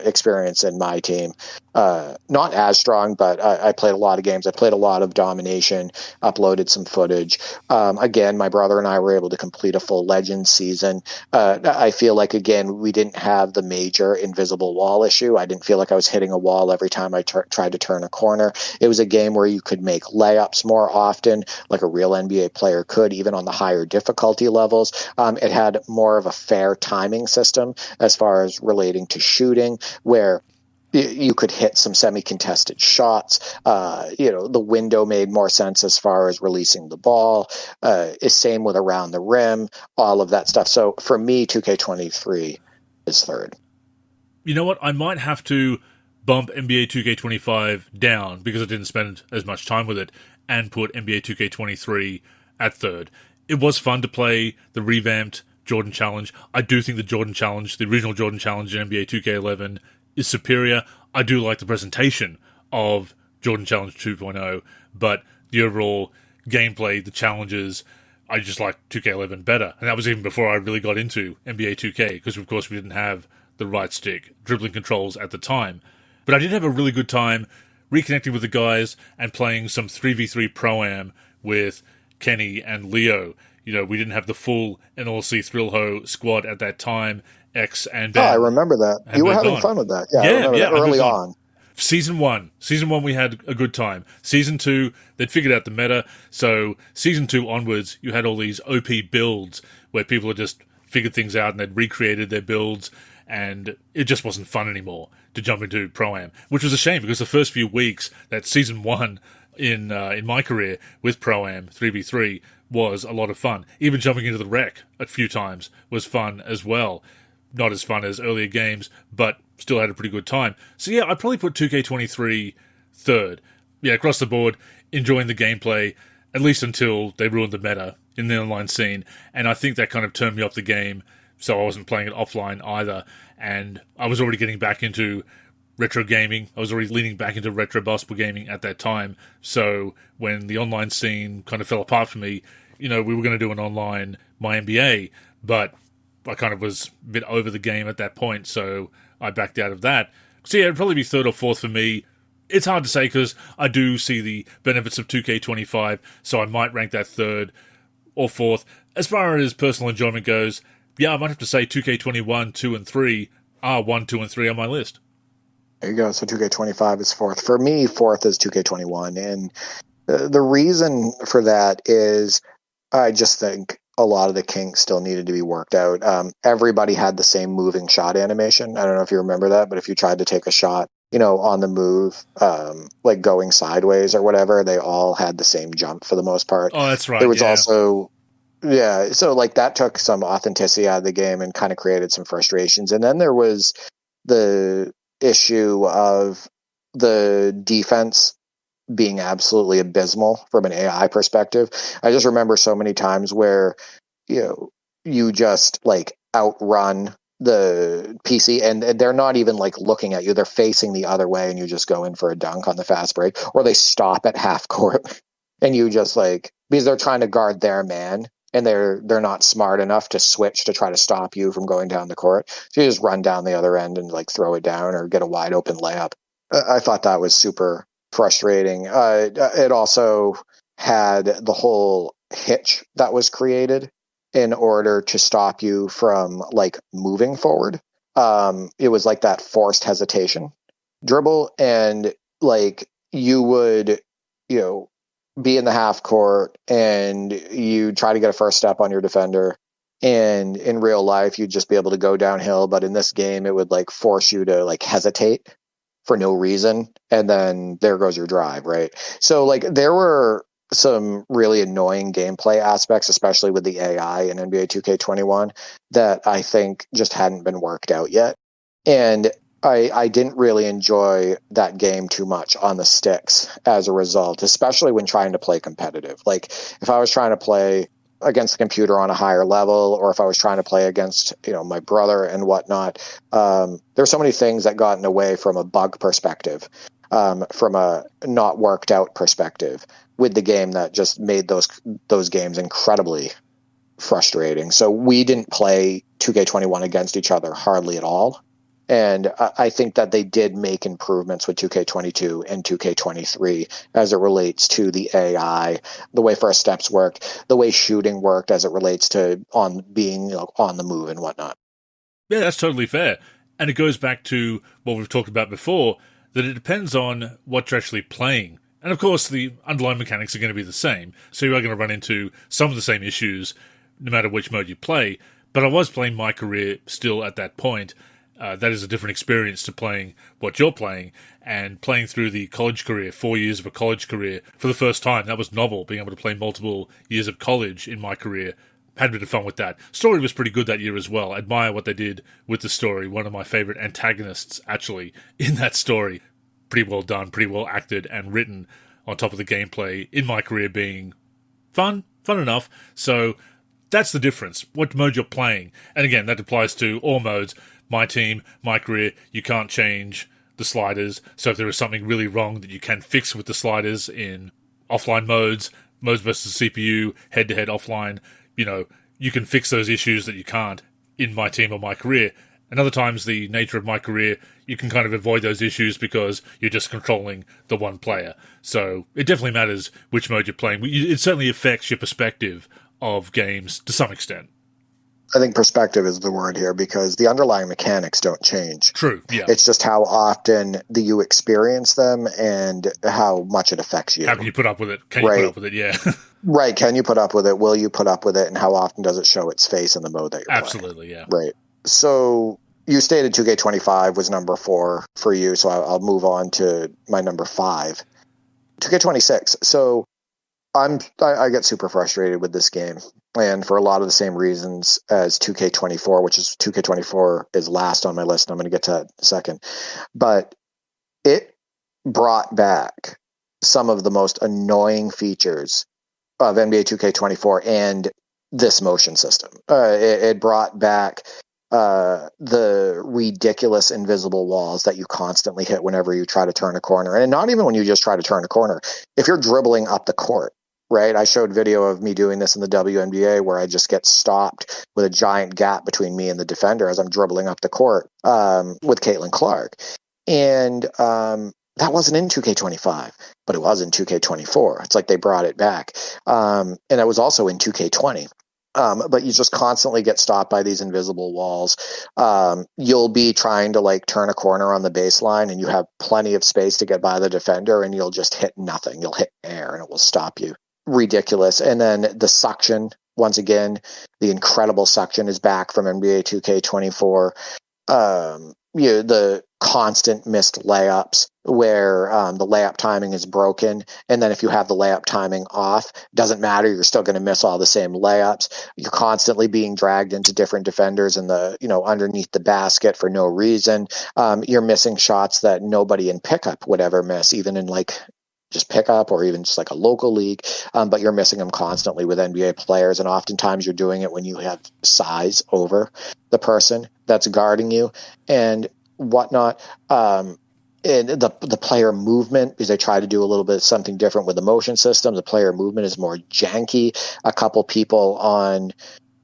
S2: experience in my team. Not as strong, but I played a lot of games. I played a lot of domination, uploaded some footage. Again, my brother and I were able to complete a full Legends season. I feel like, again, we didn't have the major invisible wall issue. I didn't feel like I was hitting a wall every time I tried to turn a corner. It was a game where you could make layups more often, like a real NBA player could, even on the higher difficulty levels. It had more of a fair timing system as far as relating to shooting, where you could hit some semi-contested shots. The window made more sense as far as releasing the ball. Same with around the rim, all of that stuff. So for me, 2K23 is third.
S1: You know what? I might have to bump NBA 2K25 down because I didn't spend as much time with it, and put NBA 2K23 at third. It was fun to play the revamped Jordan Challenge. I do think the Jordan Challenge, the original Jordan Challenge in NBA 2K11, is superior. I do like the presentation of Jordan Challenge 2.0, but the overall gameplay, the challenges, I just like 2K11 better. And that was even before I really got into NBA 2K, because of course we didn't have the right stick dribbling controls at the time. But I did have a really good time reconnecting with the guys and playing some 3v3 Pro-Am with Kenny and Leo. We didn't have the full NLSC Thrillho squad at that time. X and Ben.
S2: Oh, I remember that. You were having fun with that. Yeah, early on.
S1: Season one, we had a good time. Season 2, they'd figured out the meta. So Season 2 onwards, you had all these OP builds where people had just figured things out and they'd recreated their builds, and it just wasn't fun anymore to jump into Pro-Am, which was a shame, because the first few weeks, that Season 1 in my career with Pro-Am 3v3 was a lot of fun. Even jumping into the rec a few times was fun as well. Not as fun as earlier games, but still had a pretty good time. So yeah, I'd probably put 2K23 third. Yeah, across the board, enjoying the gameplay, at least until they ruined the meta in the online scene. And I think that kind of turned me off the game, so I wasn't playing it offline either. And I was already getting back into retro gaming. I was already leaning back into retro basketball gaming at that time. So when the online scene kind of fell apart for me, we were going to do an online My NBA, but I kind of was a bit over the game at that point, so I backed out of that. So yeah, it'd probably be third or fourth for me. It's hard to say, because I do see the benefits of 2K25, so I might rank that third or fourth. As far as personal enjoyment goes, yeah, I might have to say 2K21, 2 and 3 are 1, 2, and 3 on my list.
S2: There you go. So 2K25 is fourth. For me, fourth is 2K21. And the reason for that is I just think a lot of the kinks still needed to be worked out. Everybody had the same moving shot animation. I don't know if you remember that, but if you tried to take a shot, on the move, like going sideways or whatever, they all had the same jump for the most part.
S1: Oh, that's right.
S2: There was also, so like that took some authenticity out of the game and kind of created some frustrations. And then there was the issue of the defense being absolutely abysmal from an AI perspective. I just remember so many times where, you just like outrun the PC and they're not even like looking at you. They're facing the other way and you just go in for a dunk on the fast break, or they stop at half court and you just because they're trying to guard their man and they're not smart enough to switch to try to stop you from going down the court. So you just run down the other end and throw it down or get a wide open layup. I thought that was super frustrating. It also had the whole hitch that was created in order to stop you from like moving forward. It was like that forced hesitation dribble, and like you would, be in the half court and you try to get a first step on your defender, and in real life you'd just be able to go downhill, but in this game it would like force you to like hesitate for no reason, and then there goes your drive, right? So like there were some really annoying gameplay aspects, especially with the AI in NBA 2K21, that I think just hadn't been worked out yet. And I didn't really enjoy that game too much on the sticks as a result, especially when trying to play competitive. Like if I was trying to play against the computer on a higher level, or if I was trying to play against, my brother and whatnot, there's so many things that got in the way from a bug perspective, from a not worked out perspective with the game, that just made those games incredibly frustrating. So we didn't play 2K21 against each other hardly at all. And I think that they did make improvements with 2K22 and 2K23 as it relates to the AI, the way first steps worked, the way shooting worked as it relates to on being on the move and whatnot.
S1: Yeah, that's totally fair. And it goes back to what we've talked about before, that it depends on what you're actually playing. And of course, the underlying mechanics are going to be the same, so you are going to run into some of the same issues no matter which mode you play. But I was playing my career still at that point. That is a different experience to playing what you're playing, and playing through the college career, 4 years of a college career for the first time. That was novel, being able to play multiple years of college in my career. Had a bit of fun with that. Story was pretty good that year as well. I admire what they did with the story. One of my favorite antagonists, actually, in that story. Pretty well done, pretty well acted and written, on top of the gameplay in my career being fun enough. So that's the difference, what mode you're playing. And again, that applies to all modes. My team, my career, you can't change the sliders. So if there is something really wrong that you can fix with the sliders in offline modes versus CPU, head-to-head offline, you can fix those issues that you can't in my team or my career. And other times, the nature of my career, you can kind of avoid those issues because you're just controlling the one player. So it definitely matters which mode you're playing. It certainly affects your perspective of games to some extent.
S2: I think perspective is the word here, because the underlying mechanics don't change.
S1: True, yeah.
S2: It's just how often do you experience them and how much it affects you.
S1: How can you put up with it? Can you put up with it? Yeah.
S2: Right. Can you put up with it? Will you put up with it? And how often does it show its face in the mode that you're playing?
S1: Absolutely, yeah.
S2: Right. So you stated 2K25 was number 4 for you, so I'll move on to my number 5. 2K26. So I get super frustrated with this game, and for a lot of the same reasons as 2K24, which is 2K24 is last on my list, and I'm going to get to that in a second. But it brought back some of the most annoying features of NBA 2K24 and this motion system. It brought back the ridiculous invisible walls that you constantly hit whenever you try to turn a corner. And not even when you just try to turn a corner. If you're dribbling up the court, right? I showed video of me doing this in the WNBA where I just get stopped with a giant gap between me and the defender as I'm dribbling up the court with Caitlin Clark. And that wasn't in 2K25, but it was in 2K24. It's like they brought it back. And it was also in 2K20. But you just constantly get stopped by these invisible walls. You'll be trying to like turn a corner on the baseline and you have plenty of space to get by the defender and you'll just hit nothing. You'll hit air and it will stop you. Ridiculous. And then the suction, once again, the incredible suction is back from NBA 2K24. The constant missed layups where the layup timing is broken. And then if you have the layup timing off, doesn't matter. You're still going to miss all the same layups. You're constantly being dragged into different defenders in the, underneath the basket for no reason. You're missing shots that nobody in pickup would ever miss, even in like just pickup or even just like a local league. But you're missing them constantly with NBA players. And oftentimes you're doing it when you have size over the person that's guarding you and whatnot. And the player movement, because they try to do a little bit of something different with the motion system, the player movement is more janky. A couple people on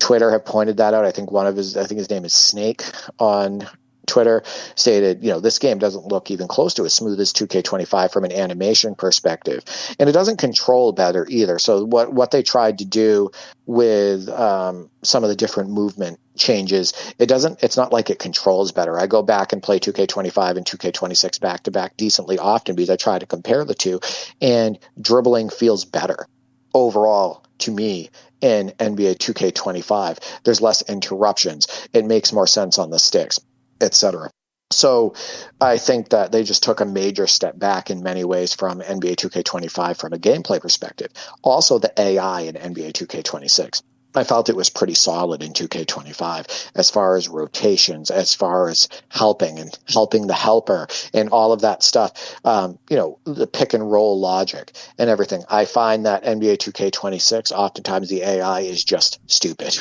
S2: Twitter have pointed that out. I think his name is Snake on Twitter stated, this game doesn't look even close to as smooth as 2K25 from an animation perspective. And it doesn't control better either. So what they tried to do with some of the different movement changes, it's not like it controls better. I go back and play 2K25 and 2K26 back to back decently often because I try to compare the two, and dribbling feels better overall to me in NBA 2K25. There's less interruptions. It makes more sense on the sticks, etc. So I think that they just took a major step back in many ways from NBA 2K25 from a gameplay perspective. Also, the AI in NBA 2K26. I felt it was pretty solid in 2K25 as far as rotations, as far as helping the helper and all of that stuff, the pick and roll logic and everything. I find that NBA 2K26, oftentimes the AI is just stupid.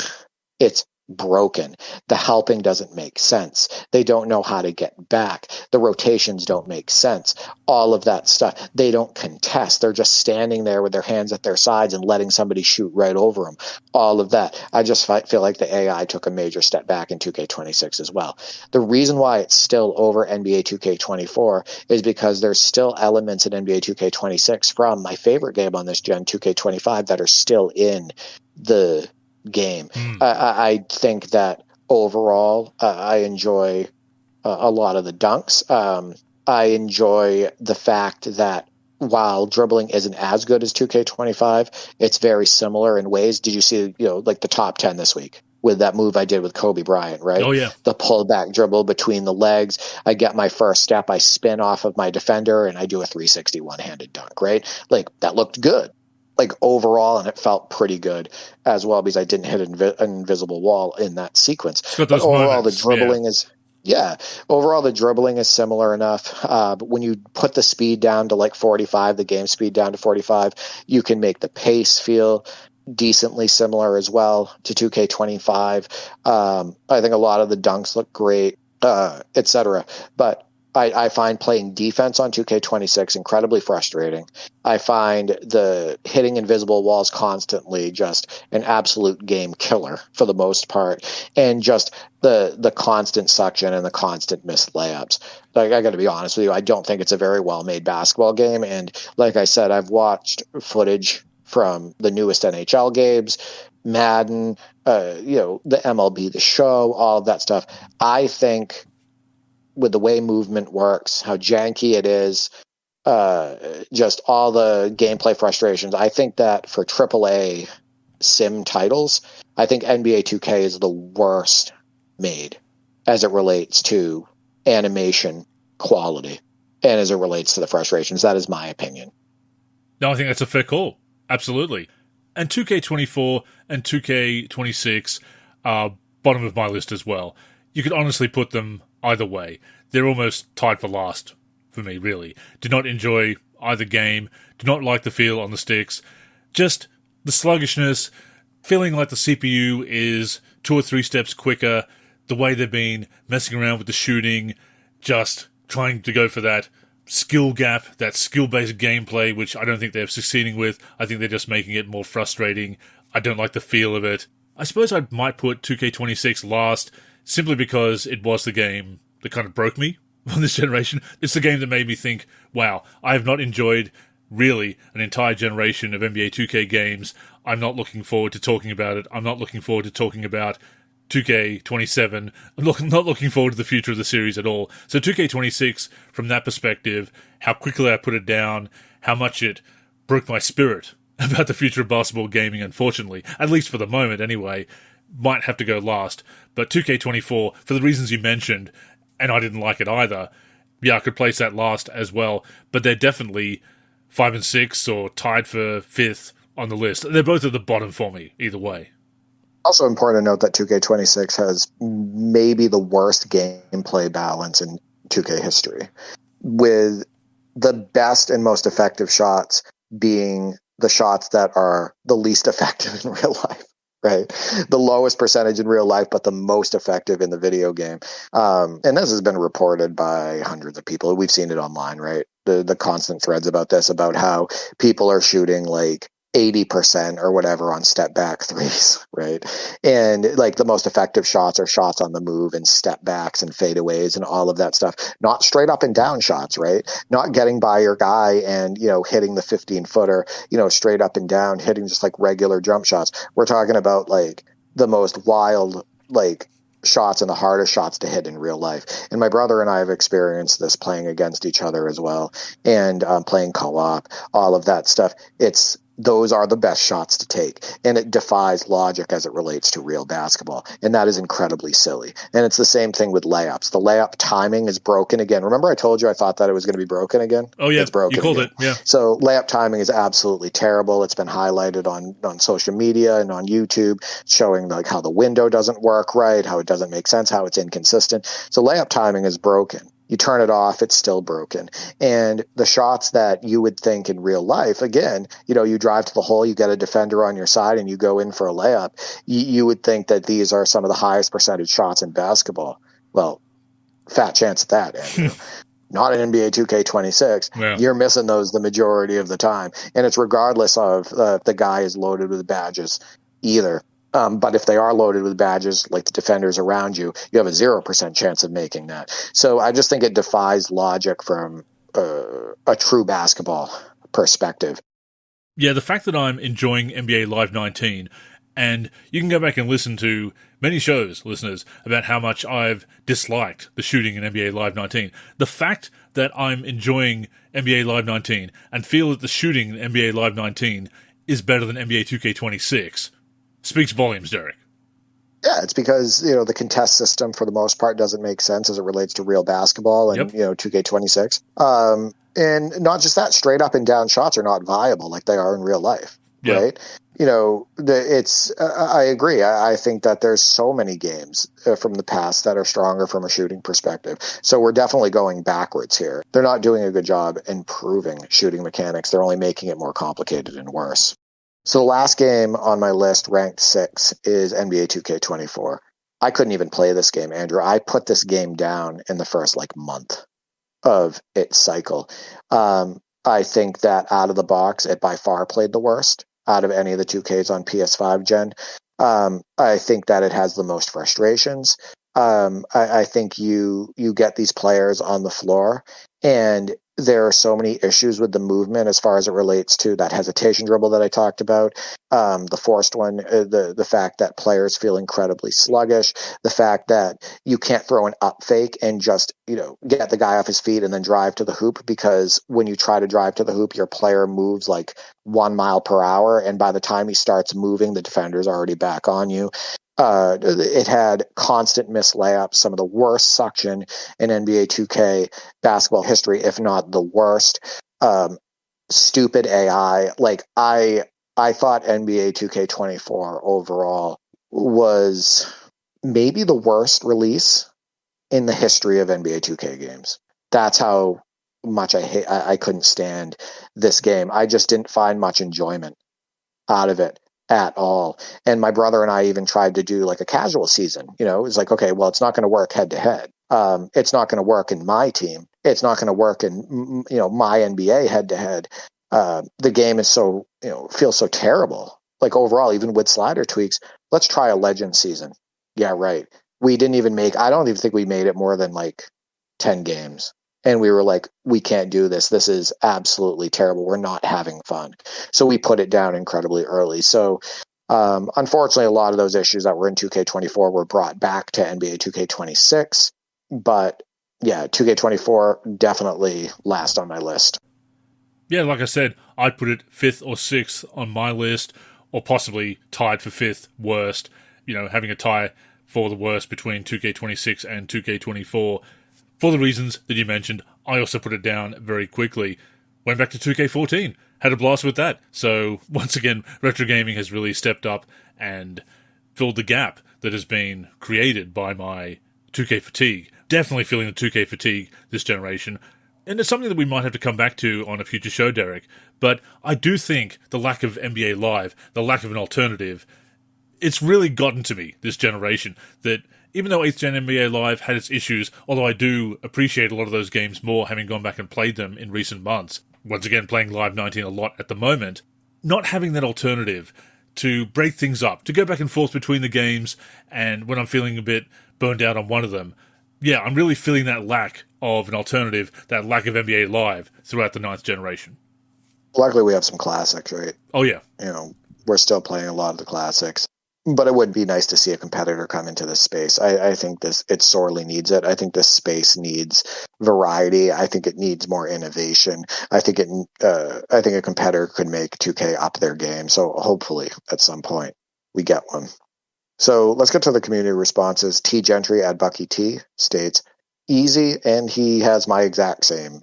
S2: It's broken. The helping doesn't make sense. They don't know how to get back. The rotations don't make sense. All of that stuff. They don't contest. They're just standing there with their hands at their sides and letting somebody shoot right over them. All of that. I just feel like the AI took a major step back in 2K26 as well. The reason why it's still over NBA 2K24 is because there's still elements in NBA 2K26 from my favorite game on this gen, 2K25, that are still in the game. I think that overall, I enjoy a lot of the dunks. I enjoy the fact that while dribbling isn't as good as 2K25, it's very similar in ways. Did you see, like the top 10 this week with that move I did with Kobe Bryant, right?
S1: Oh, yeah.
S2: The pullback dribble between the legs. I get my first step. I spin off of my defender and I do a 360 one-handed dunk, right? Like that looked good. Like overall, and it felt pretty good as well because I didn't hit an invisible wall in that sequence. But overall, the dribbling overall the dribbling is similar enough. But when you put the speed down to like 45, the game speed down to 45, you can make the pace feel decently similar as well to 2K25. I think a lot of the dunks look great, etc. But I find playing defense on 2K26 incredibly frustrating. I find the hitting invisible walls constantly just an absolute game killer for the most part, and just the constant suction and the constant missed layups. Like, I got to be honest with you, I don't think it's a very well-made basketball game. And like I said, I've watched footage from the newest NHL games, Madden, the MLB, the show, all of that stuff. I think with the way movement works, how janky it is, just all the gameplay frustrations. I think that for AAA sim titles, I think NBA 2K is the worst made as it relates to animation quality and as it relates to the frustrations. That is my opinion.
S1: No, I think that's a fair call. Absolutely. And 2K24 and 2K26 are bottom of my list as well. You could honestly put them either way. They're almost tied for last for me, really. Do not enjoy either game. Do not like the feel on the sticks. Just the sluggishness, feeling like the CPU is 2 or 3 steps quicker, the way they've been messing around with the shooting, just trying to go for that skill gap, that skill-based gameplay, which I don't think they're succeeding with. I think they're just making it more frustrating. I don't like the feel of it. I suppose I might put 2K26 last, simply because it was the game that kind of broke me on this generation. It's the game that made me think, wow, I have not enjoyed really an entire generation of NBA 2K games. I'm not looking forward to talking about it. I'm not looking forward to talking about 2K27. I'm not looking forward to the future of the series at all. So 2K26, from that perspective, how quickly I put it down, how much it broke my spirit about the future of basketball gaming, unfortunately, at least for the moment anyway, might have to go last. But 2K24, for the reasons you mentioned, and I didn't like it either, yeah, I could place that last as well. But they're definitely 5 and 6 or tied for 5th on the list. They're both at the bottom for me, either way.
S2: Also important to note that 2K26 has maybe the worst gameplay balance in 2K history, with the best and most effective shots being the shots that are the least effective in real life, right? The lowest percentage in real life, but the most effective in the video game. And this has been reported by hundreds of people. We've seen it online, right? The constant threads about this, about how people are shooting like 80% or whatever on step back threes, right? And like the most effective shots are shots on the move and step backs and fadeaways and all of that stuff. Not straight up and down shots, right? Not getting by your guy and, hitting the 15-footer, straight up and down, hitting just like regular jump shots. We're talking about like the most wild, like shots and the hardest shots to hit in real life. And my brother and I have experienced this playing against each other as well, and playing co-op, all of that stuff. Those are the best shots to take, and it defies logic as it relates to real basketball, and that is incredibly silly. And it's the same thing with layups. The layup timing is broken again. Remember I told you I thought that it was going to be broken again?
S1: Oh, yeah.
S2: It's broken.
S1: You called
S2: again.
S1: it, yeah.
S2: So layup timing is absolutely terrible. It's been highlighted on social media and on YouTube, showing like how the window doesn't work right, how it doesn't make sense, how it's inconsistent. So layup timing is broken. You turn it off, it's still broken. And the shots that you would think in real life, again, you drive to the hole, you get a defender on your side, and you go in for a layup. You would think that these are some of the highest percentage shots in basketball. Well, fat chance at that, Andrew. Not in NBA 2K26.
S1: Yeah.
S2: You're missing those the majority of the time. And it's regardless of the guy is loaded with badges either. But if they are loaded with badges, like the defenders around you, you have a 0% chance of making that. So I just think it defies logic from a true basketball perspective.
S1: Yeah, the fact that I'm enjoying NBA Live 19, and you can go back and listen to many shows, listeners, about how much I've disliked the shooting in NBA Live 19. The fact that I'm enjoying NBA Live 19 and feel that the shooting in NBA Live 19 is better than NBA 2K26 speaks volumes, Derek.
S2: Yeah, it's because, the contest system for the most part doesn't make sense as it relates to real basketball and, 2K26. And not just that, straight up and down shots are not viable like they are in real life, right? I agree. I think that there's so many games from the past that are stronger from a shooting perspective. So we're definitely going backwards here. They're not doing a good job improving shooting mechanics. They're only making it more complicated and worse. So the last game on my list, ranked 6, is NBA 2K24. I couldn't even play this game, Andrew. I put this game down in the first month of its cycle. I think that out of the box, it by far played the worst out of any of the 2Ks on PS5 gen. I think that it has the most frustrations. I think you get these players on the floor, and there are so many issues with the movement as far as it relates to that hesitation dribble that I talked about, the forced one, the fact that players feel incredibly sluggish, the fact that you can't throw an up fake and just, get the guy off his feet and then drive to the hoop, because when you try to drive to the hoop, your player moves like 1 mile per hour, and by the time he starts moving, the defender's already back on you. It had constant missed layups, some of the worst suction in NBA 2K basketball history, if not the worst. Stupid AI. I thought NBA 2K24 overall was maybe the worst release in the history of NBA 2K games. That's how much I couldn't stand this game. I just didn't find much enjoyment out of it at all. And my brother and I even tried to do like a casual season. It was like, okay, well, it's not going to work head to head. It's not going to work in my team. It's not going to work in, my NBA head to head. The game is so, feels so terrible. Like overall, even with slider tweaks, let's try a legend season. Yeah, right. We didn't even I don't even think we made it more than 10 games. And we were like, we can't do this. This is absolutely terrible. We're not having fun. So we put it down incredibly early. So unfortunately, a lot of those issues that were in 2K24 were brought back to NBA 2K26. But yeah, 2K24 definitely last on my list.
S1: Yeah, like I said, I'd put it 5th or 6th on my list, or possibly tied for 5th worst, having a tie for the worst between 2K26 and 2K24. For the reasons that you mentioned, I also put it down very quickly. Went back to 2K14, had a blast with that. So, once again, retro gaming has really stepped up and filled the gap that has been created by my 2K fatigue. Definitely feeling the 2K fatigue this generation. And it's something that we might have to come back to on a future show, Derek. But I do think the lack of NBA Live, the lack of an alternative, it's really gotten to me this generation, that even though 8th Gen NBA Live had its issues, although I do appreciate a lot of those games more having gone back and played them in recent months, once again playing Live 19 a lot at the moment, not having that alternative to break things up, to go back and forth between the games, and when I'm feeling a bit burned out on one of them, yeah, I'm really feeling that lack of an alternative, that lack of NBA Live throughout the 9th generation.
S2: Luckily, we have some classics, right?
S1: Oh, yeah.
S2: We're still playing a lot of the classics. But it would be nice to see a competitor come into this space. I think it sorely needs it. I think this space needs variety. I think it needs more innovation. I think a competitor could make 2K up their game. So hopefully at some point we get one. So let's get to the community responses. T Gentry at Bucky T states, easy, and he has my exact same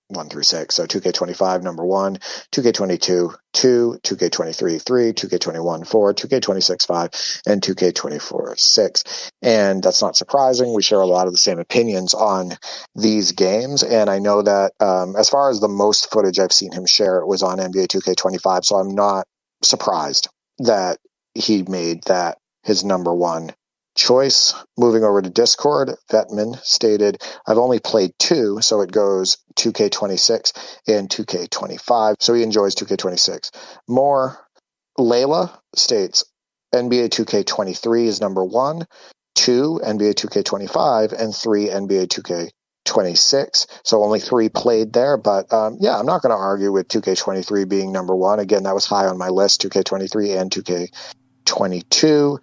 S2: 1 through 6. So 2K25 number 1, 2K22 2, 2K23 3, 2K21 4, 2K26 5, and 2K24 6. And that's not surprising. We share a lot of the same opinions on these games. And I know that as far as the most footage I've seen him share, it was on NBA 2K25. So I'm not surprised that he made that his number 1 choice. Moving over to Discord, Vetman stated, I've only played 2, so it goes 2K26 and 2K25. So he enjoys 2K26 more. Layla states, NBA 2K23 is number 1, 2 NBA 2K25, and 3 NBA 2K26. So only 3 played there. But yeah, I'm not going to argue with 2K23 being number 1. Again, that was high on my list, 2K23 and 2K22.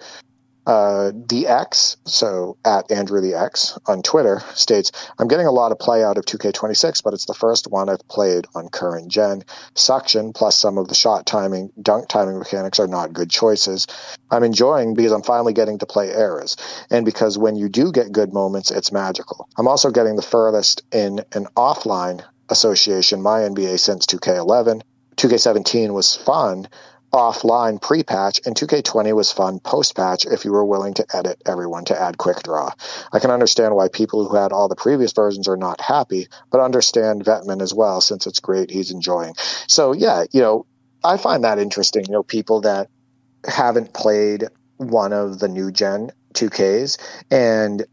S2: The X, so at Andrew the X on Twitter, states, I'm getting a lot of play out of 2K26, but it's the first one I've played on current gen. Suction plus some of the shot timing, dunk timing mechanics are not good choices. I'm enjoying because I'm finally getting to play eras, and because when you do get good moments, it's magical. I'm also getting the furthest in an offline association, my NBA since 2K11. 2K17 was fun offline pre-patch, and 2K20 was fun post-patch if you were willing to edit everyone to add quick draw. I can understand why people who had all the previous versions are not happy, but understand Vetman as well, since it's great he's enjoying. So yeah, I find that interesting, people that haven't played one of the new gen 2Ks, and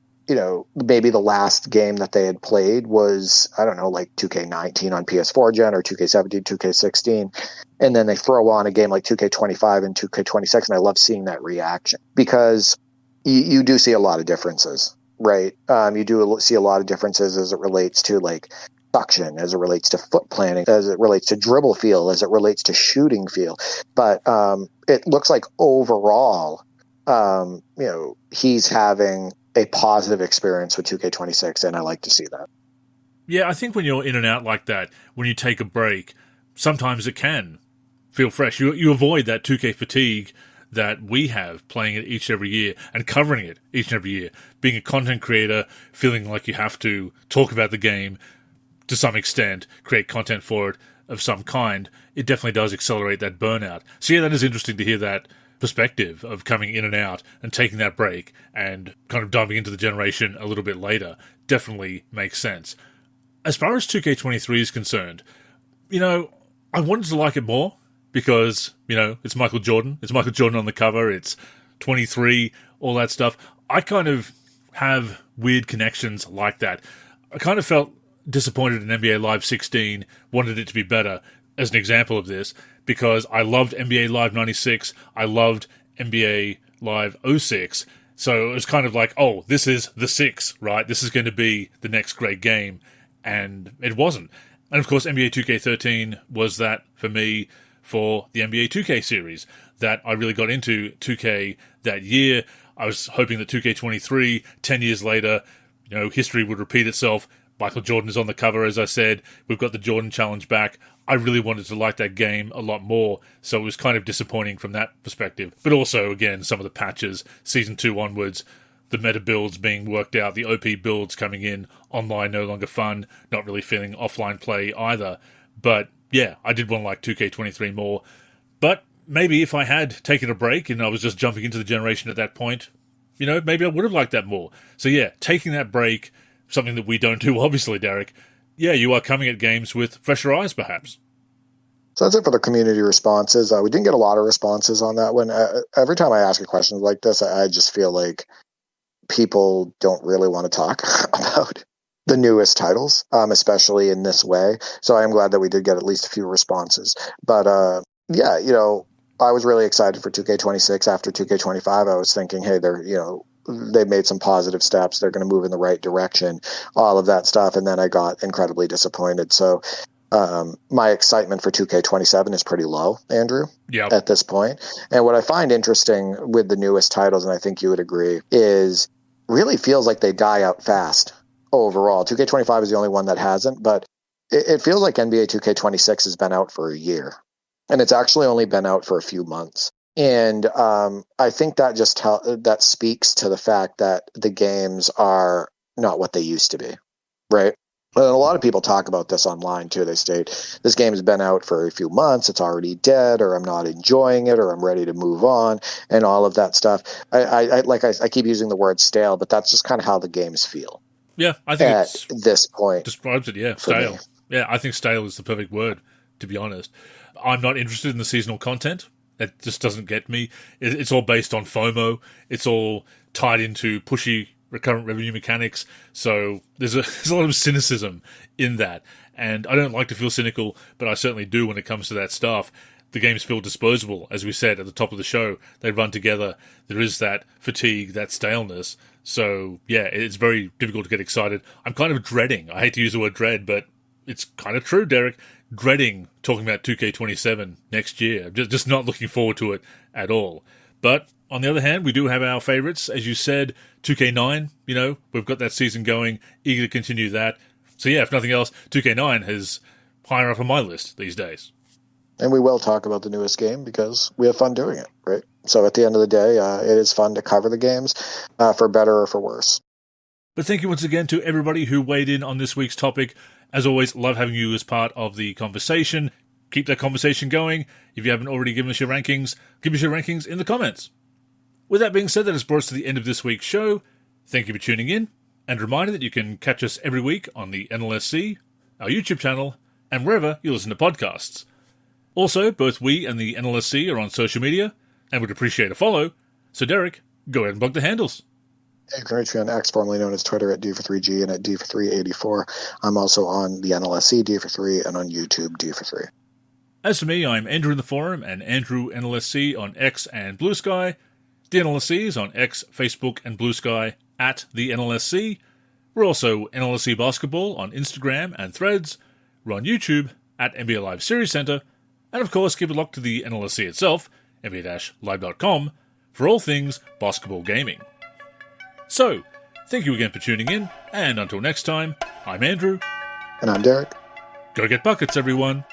S2: maybe the last game that they had played was, I don't know, like 2K19 on PS4 gen or 2K17, 2K16. And then they throw on a game like 2K25 and 2K26. And I love seeing that reaction because you do see a lot of differences, right? You do see a lot of differences as it relates to like suction, as it relates to foot planning, as it relates to dribble feel, as it relates to shooting feel. But it looks like overall, he's having a positive experience with 2K26, and I like to see that.
S1: Yeah, I think when you're in and out like that, when you take a break, sometimes it can feel fresh. You avoid that 2K fatigue that we have playing it each and every year and covering it each and every year. Being a content creator, feeling like you have to talk about the game to some extent, create content for it of some kind, it definitely does accelerate that burnout. So yeah, that is interesting to hear that perspective of coming in and out and taking that break and kind of diving into the generation a little bit later. Definitely makes sense. As far as 2K23 is concerned, I wanted to like it more because, it's Michael Jordan. It's Michael Jordan on the cover. It's 23, all that stuff. I kind of have weird connections like that. I kind of felt disappointed in NBA Live 16, wanted it to be better as an example of this, because I loved NBA Live 96, I loved NBA Live 06, so it was kind of like, oh, this is the 6, right? This is going to be the next great game, and it wasn't. And of course, NBA 2K13 was that for me for the NBA 2K series, that I really got into 2K that year. I was hoping that 2K23, 10 years later, history would repeat itself. Michael Jordan is on the cover, as I said. We've got the Jordan Challenge back. I really wanted to like that game a lot more, so it was kind of disappointing from that perspective. But also, again, some of the patches, Season 2 onwards, the meta builds being worked out, the OP builds coming in, online no longer fun, not really feeling offline play either. But yeah, I did want to like 2K23 more. But maybe if I had taken a break and I was just jumping into the generation at that point, maybe I would have liked that more. So yeah, taking that break, something that we don't do, obviously, Derek. Yeah, you are coming at games with fresher eyes, perhaps.
S2: So that's it for the community responses. We didn't get a lot of responses on that one. Every time I ask a question like this, I just feel like people don't really want to talk about the newest titles, especially in this way. So I am glad that we did get at least a few responses. But Yeah, I was really excited for 2K26 after 2K25. I was thinking, hey, they've made some positive steps. They're going to move in the right direction, all of that stuff. And then I got incredibly disappointed. So my excitement for 2K27 is pretty low, Andrew, at this point. And what I find interesting with the newest titles, and I think you would agree, is really feels like they die out fast overall. 2K25 is the only one that hasn't, but it feels like NBA 2K26 has been out for a year. And it's actually only been out for a few months. And I think that that speaks to the fact that the games are not what they used to be, right? And a lot of people talk about this online too. They state, this game has been out for a few months, it's already dead, or I'm not enjoying it, or I'm ready to move on, and all of that stuff. I keep using the word stale, but that's just kind of how the games feel.
S1: Yeah, I think
S2: at this point
S1: describes it. Stale. Yeah, I think stale is the perfect word, to be honest. I'm not interested in the seasonal content. It just doesn't get me. It's all based on FOMO. It's all tied into pushy recurrent revenue mechanics. So there's a lot of cynicism in that. And I don't like to feel cynical, but I certainly do when it comes to that stuff. The games feel disposable, as we said at the top of the show. They run together. There is that fatigue, that staleness. So, yeah, it's very difficult to get excited. I'm kind of dreading. I hate to use the word dread, but it's kind of true, Derek. Dreading talking about 2K27 next year. Just not looking forward to it at all. But on the other hand, we do have our favorites. As you said, 2K9, we've got that season going, eager to continue that. So yeah, if nothing else, 2K9 is higher up on my list these days.
S2: And we will talk about the newest game because we have fun doing it, right? So at the end of the day, it is fun to cover the games, for better or for worse.
S1: But thank you once again to everybody who weighed in on this week's topic. As always, love having you as part of the conversation. Keep that conversation going. If you haven't already given us your rankings, give us your rankings in the comments. With that being said, that has brought us to the end of this week's show. Thank you for tuning in, and a reminder that you can catch us every week on the NLSC, our YouTube channel, and wherever you listen to podcasts. Also, both we and the NLSC are on social media, and would appreciate a follow. So Derek, go ahead and plug the handles.
S2: You can reach me on X, formerly known as Twitter, at D43G and at D4384. I'm also on the NLSC D43 and on YouTube D43.
S1: As for me, I'm Andrew in the forum and Andrew NLSC on X and Blue Sky. The NLSC is on X, Facebook, and Blue Sky at the NLSC. We're also NLSC Basketball on Instagram and Threads. We're on YouTube at NBA Live Series Center. And of course, keep it locked to the NLSC itself, NBA-live.com, for all things basketball gaming. So, thank you again for tuning in, and until next time, I'm Andrew.
S2: And I'm Derek.
S1: Go get buckets, everyone.